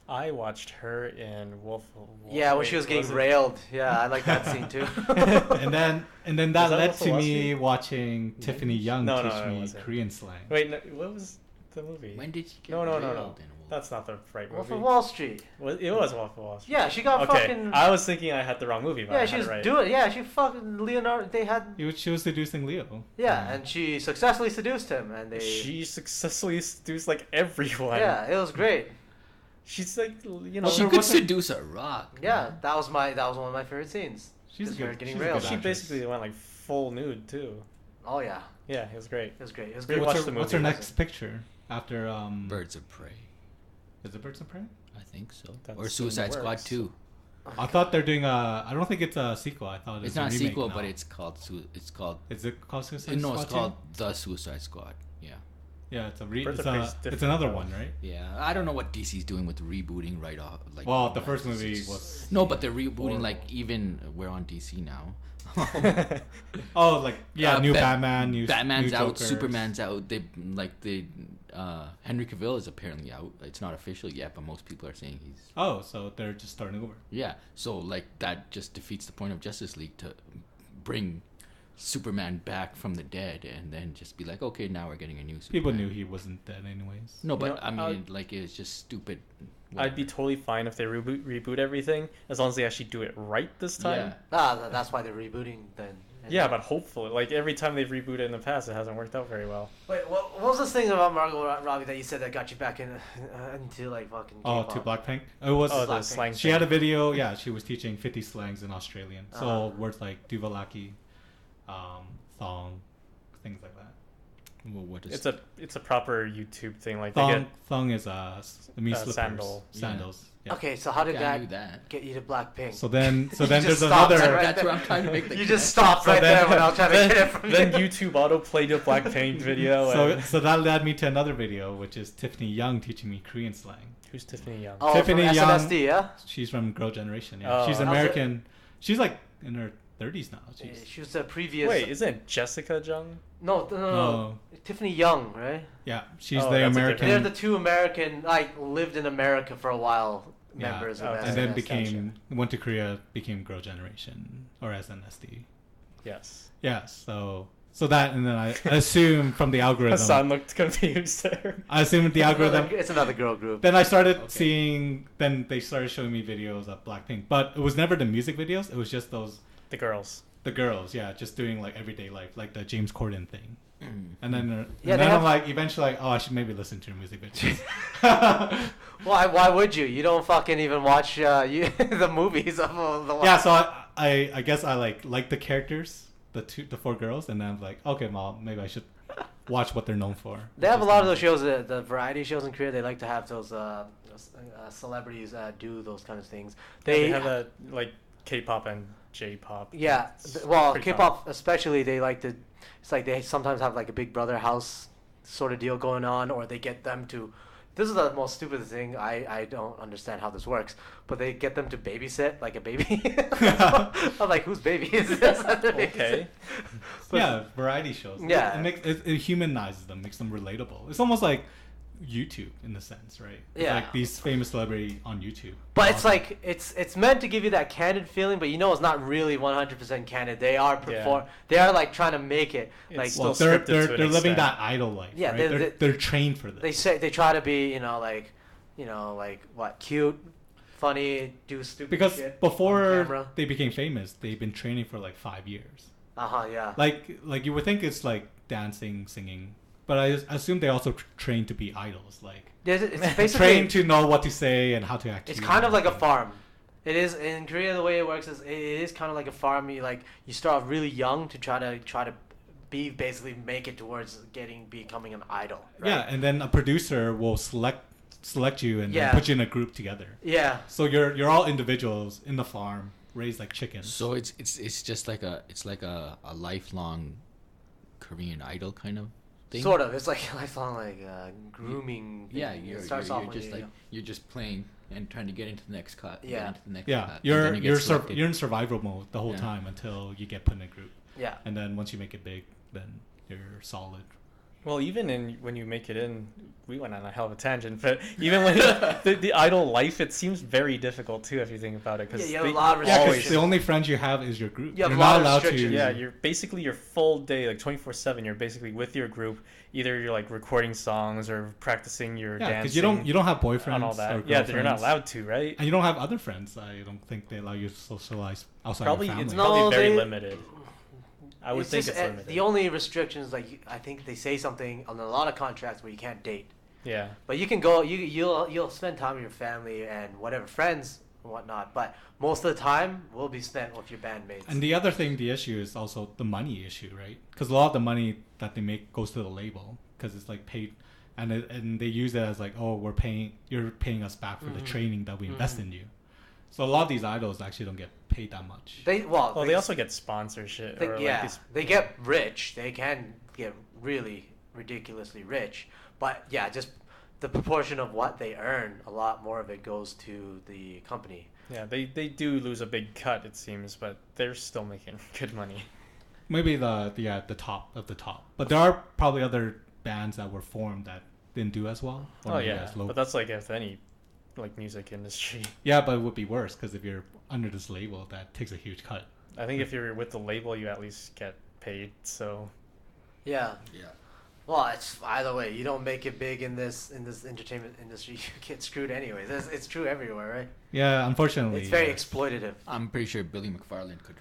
I watched her in Wolf of Wall Yeah, when Street, she was getting it? railed. Yeah, I like that scene too. and then that Was that led Wolf of to Wall me Street? watching Tiffany Young No, teach it me wasn't. Korean slang. Wait, no, what was the movie? When did she get No. railed in No. Wolf? That's not the right Wolf movie. of Wall Street. It was Wolf of Wall Street. Yeah, she got Okay, fucking. I was thinking I had the wrong movie, but I Yeah, had she it was right. doing. Yeah, she fucking Leonardo. They had. She was seducing Leo. Yeah, and she successfully seduced him, and they. She successfully seduced like everyone. Yeah, it was great. She's like, you know, She there could wasn't- seduce a rock. Yeah, man. that was one of my favorite scenes. She's Just good. her getting she's a railed. good she actress. basically went like full nude too. Oh yeah, Yeah, it was great. it was great. It was We great. watched What's the her, what's her movie. next picture after Birds of Prey. Is it Birds of Prey? I think so. That's Or in Suicide the Squad works. 2. I thought they're doing a. I don't think it's a sequel. I thought It's a not a remake sequel, now. but it's called. Is it called Suicide No, Squad? it's 2? called The Suicide Squad. Yeah. Yeah, it's Birds it's of Prey's it's different, another though. one, right? Yeah. I don't know what DC's doing with rebooting right off. Like. Well, the like, first it's movie just- was. No, but they're rebooting. horrible. Like even we're on DC now. Oh, like yeah, new Bat- Batman, new Batman's new out, Joker. Superman's out. Henry Cavill is apparently out. It's not official yet, but most people are saying he's. Oh, so they're just starting over. Yeah, so like that just defeats the point of Justice League to bring Superman back from the dead and then just be like, okay, now we're getting a new Superman. People knew he wasn't dead anyways. No, but You know, I mean, like it's just stupid. I'd be totally fine if they reboot everything as long as they actually do it right this time. Yeah. That's why they're rebooting then. Yeah, but hopefully, like every time they've rebooted in the past, it hasn't worked out very well. Wait, what was this thing about Margot Robbie that you said that got you back into like fucking? Oh, K-pop? to Blackpink. It was. Oh, the Blackpink. slang. She had a video. Yeah, she was teaching 50 slangs in Australian. So Uh-huh. words like duvalaki, thong, things like that. Well, what is It's a proper YouTube thing. Like they Thong is me slippers, sandal. sandals. Yeah. Okay, so how did Yeah, I knew that that. get you to Blackpink? So then You there's just stopped another. right That's there. where I'm trying to make the You connection. just stopped So right then- there when I was trying to get it from then you. YouTube auto played a Blackpink video. So and so that led me to another video, which is Tiffany Young teaching me Korean slang. who's Tiffany Young? Oh, Tiffany from Young. SNSD, yeah. She's from Girl Generation. Yeah, Oh. she's How's it? American. She's like in her 30s now. She's, She was the previous. Wait, isn't it Jessica Jung? No. No. Tiffany Young, right? yeah, she's Oh, the that's a American. They're the two American, like, lived in America for a while. Yeah. Members of Okay. SNSD. and then Gotcha. went to Korea, became Girl Generation or SNSD. Yes. Yeah, so that, and then I assume from the algorithm. Hassan looked confused there. I assumed the algorithm. It's another girl group. Then I started Okay. seeing. Then they started showing me videos of Blackpink, but it was never the music videos. It was just the The girls. girls, yeah, just doing like everyday life, like the James Corden thing. And then, Yeah, and they then have- I'm like, eventually, like, oh, I should maybe listen to your music videos. Why would you? You don't fucking even watch the movies of the one. Yeah, so I guess I like the characters, the 4 girls, and then I'm like, okay, well, maybe I should watch what they're known for. They have a lot of those shows, the variety shows in Korea. They like to have those celebrities do those kind of things. They have that like K-pop and J-pop. Yeah, It's well, pretty K-pop especially, they like to. It's like they sometimes have like a Big Brother house sort of deal going on, or they get them to. This is the most stupid thing. I don't understand how this works, but they get them to babysit like a baby. I'm like, whose baby is this? Okay. But- Yeah, variety shows. Yeah. It humanizes them, makes them relatable. It's almost like YouTube in a sense, right? It's Yeah. like these famous celebrity on YouTube. But it's like it's meant to give you that candid feeling, but it's not really 100% candid. They are they are like trying to make it It's like still well, scripted to they're an living extent. that idol life. Yeah, right? They're trained for this. they try to be like what, cute, funny, do stupid Because shit on before camera. they became famous, they've been training for like 5 years. Yeah. Like you would think it's like dancing, singing, but I assume they also train to be idols. Like It's basically trained to know what to say and how to act. it's cute kind of and like a everything. farm. It is in Korea. The way it works is it is kind of like a farm. You start off really young to try to be basically make it towards becoming an idol. Right? Yeah, and then a producer will select you and Yeah. then put you in a group together. Yeah. So you're all individuals in the farm, raised like chickens. So it's just like a lifelong Korean Idol kind of thing. Sort of. It's like a lifelong grooming. Yeah, thing. you're It starts off you're when just like you're just playing and trying to get into the next cut. Yeah. Get into the next Yeah, cut, and you're then you get you're selected. you're in survival mode the whole Yeah. time until you get put in a group, Yeah. and then once you make it big, then you're solid. Well, even when you make it in, we went on a hell of a tangent. But even when the idol life, it seems very difficult too if you think about it. Because Yeah, you have a lot of Yeah, because restrictions. the only friends you have is your group. You have You're a lot not of allowed to. restrictions. Yeah, you're basically your full day, like 24/7. You're basically with your group. Either you're like recording songs or practicing your Yeah, dancing. because you don't have boyfriends and all that. or Yeah, you're not girlfriends. allowed to, right? And you don't have other friends. I don't think they allow you to socialize outside Probably your family. it's No, probably very they- limited. I would think just, it's limited. the only restrictions, like I think they say something on a lot of contracts where you can't date. Yeah. But you can go. You'll spend time with your family and whatever friends and whatnot. But most of the time will be spent with your bandmates. And the other thing, the issue is also the money issue, right? Because a lot of the money that they make goes to the label because it's like paid, and they use it as like, oh, you're paying us back for the training that we invest in you. So a lot of these idols actually don't get paid that much. they Well, they also get sponsorship. Or yeah, like these, they get rich. They can get really ridiculously rich. But yeah, just the proportion of what they earn, a lot more of it goes to the company. yeah, they do lose a big cut, it seems, but they're still making good money. Maybe the top of the top, but there are probably other bands that were formed that didn't do as well. or Oh maybe yeah, as low. but that's like if any like music industry. Yeah, but it would be worse because if you're under this label, that takes a huge cut. I think if you're with the label, you at least get paid. So Yeah. Yeah. Well, it's either way. You don't make it big in this entertainment industry, you get screwed anyways. It's true everywhere, right? Yeah, unfortunately. It's very yeah. exploitative. I'm pretty sure Billy McFarland could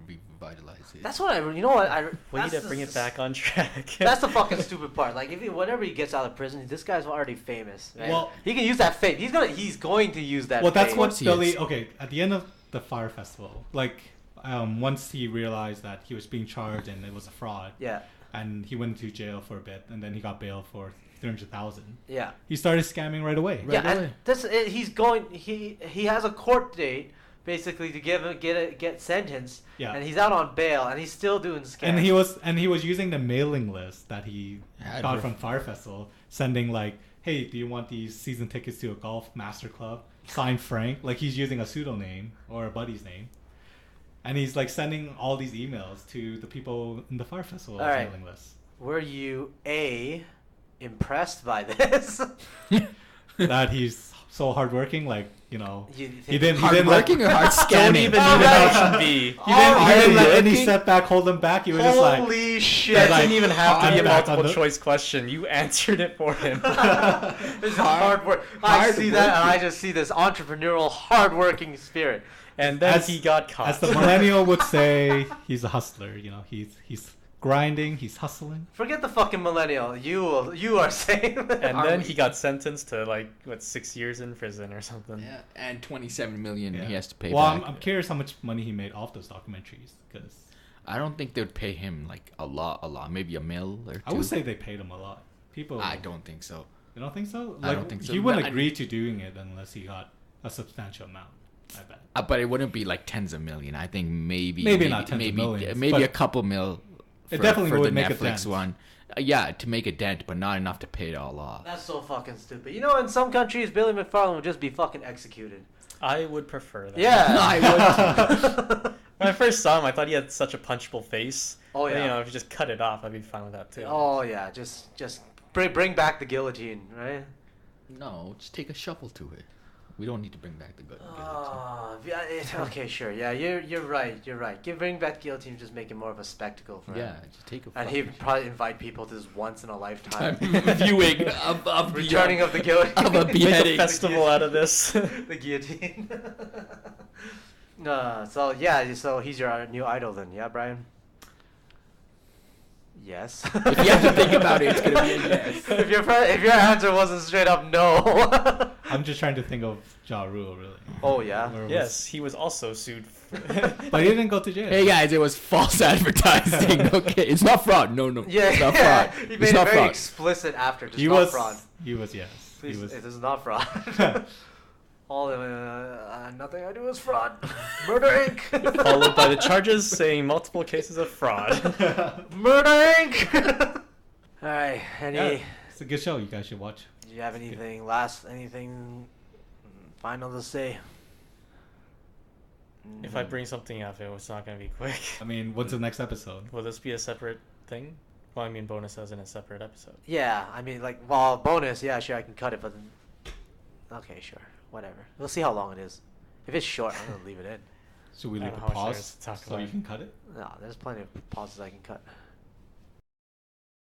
revitalize it. That's what we we need to bring it back on track. That's the fucking stupid part. Like whenever he gets out of prison, this guy's already famous. Right? Well- he can use that fame. He's going to use that. Well, that's fame. what Once he Billy. is. Okay, at the end of the FYRE festival, like once he realized that he was being charged and it was a fraud, Yeah. and he went to jail for a bit, and then he got bail for 300,000. Yeah. He started scamming right away. Right Yeah. away. And this he's going. He has a court date basically to get sentenced. Yeah. And he's out on bail, and he's still doing scams. And he was using the mailing list that he Had got her- from FYRE Festival, sending like, "Hey, do you want these season tickets to a golf master club? Signed Frank." Like he's using a pseudonym or a buddy's name, and he's like sending all these emails to the people in the FYRE Festival All right. mailing list. Were you impressed by this? That he's so hardworking, like he think- didn't Hardworking or hard Don't scamming? even All need right. an option B. He didn't let any Hardworking? setback hold him back. He was just like, Holy shit! That like, didn't even have to I'm be a back on multiple the- choice question. You answered it for him. This is hard work. I see that, and I hardworking. just see this entrepreneurial, hardworking spirit. And then As- he got caught. as the millennial would say, he's a hustler. He's grinding. He's hustling. Forget the fucking millennial. You are saying. And then he got sentenced to like 6 years in prison or something. Yeah, and 27 million he has to pay well, back. I'm curious how much money he made off those documentaries because I don't think they would pay him like a lot, maybe a mil or two. I would say they paid him a lot. People. I don't think so. You don't think so? I don't think so. He wouldn't But agree to doing it unless he got a substantial amount. I bet. But it wouldn't be like tens of million. I think maybe not tens of millions, maybe but a couple mil. It definitely for would the make a Netflix dent. one. Yeah, to make a dent, but not enough to pay it all off. That's so fucking stupid. You know, in some countries, Billy McFarlane would just be fucking executed. I would prefer that. Yeah. I would. When I first saw him, I thought he had such a punchable face. Oh, But, yeah. if you just cut it off, I'd be fine with that too. Oh yeah, just bring back the guillotine, right? No, just take a shovel to it. We don't need to bring back the guillotine. Okay, sure. Yeah, you're right. You're right. Bring back the guillotine, just make it more of a spectacle for Yeah, him. just take a. And he'd probably invite people to this once in a lifetime viewing of returning of the guillotine. of a Make beheading. a festival out of this. The guillotine. So he's your new idol then, yeah, Brian? Yes. If you have to think about it, it's gonna be a yes. if your answer wasn't straight up no. I'm just trying to think of Ja Rule, really. Oh yeah. Or was- Yes, he was also sued. But he didn't go to jail. Hey guys, it was false advertising. Okay, it's not fraud. No, Yeah, it's not yeah. fraud. He It's made it not very fraud. explicit after. Just He not was. fraud. He was yes. Please, He was. it is not fraud. All nothing I do is fraud. Murder Inc. Followed by the charges saying multiple cases of fraud. Murder Inc. All right. Yeah, it's a good show. You guys should watch. Do you have anything final to say? If I bring something up, it's not going to be quick. I mean, what's the next episode? Will this be a separate thing? Well, I mean, bonus as in a separate episode. Yeah, I mean, bonus. Yeah, sure, I can cut it, but okay, sure, whatever. We'll see how long it is. If it's short, I'm gonna leave it in. Should we I leave don't a know how much there pause is to talk so you about. can cut it? No, there's plenty of pauses I can cut.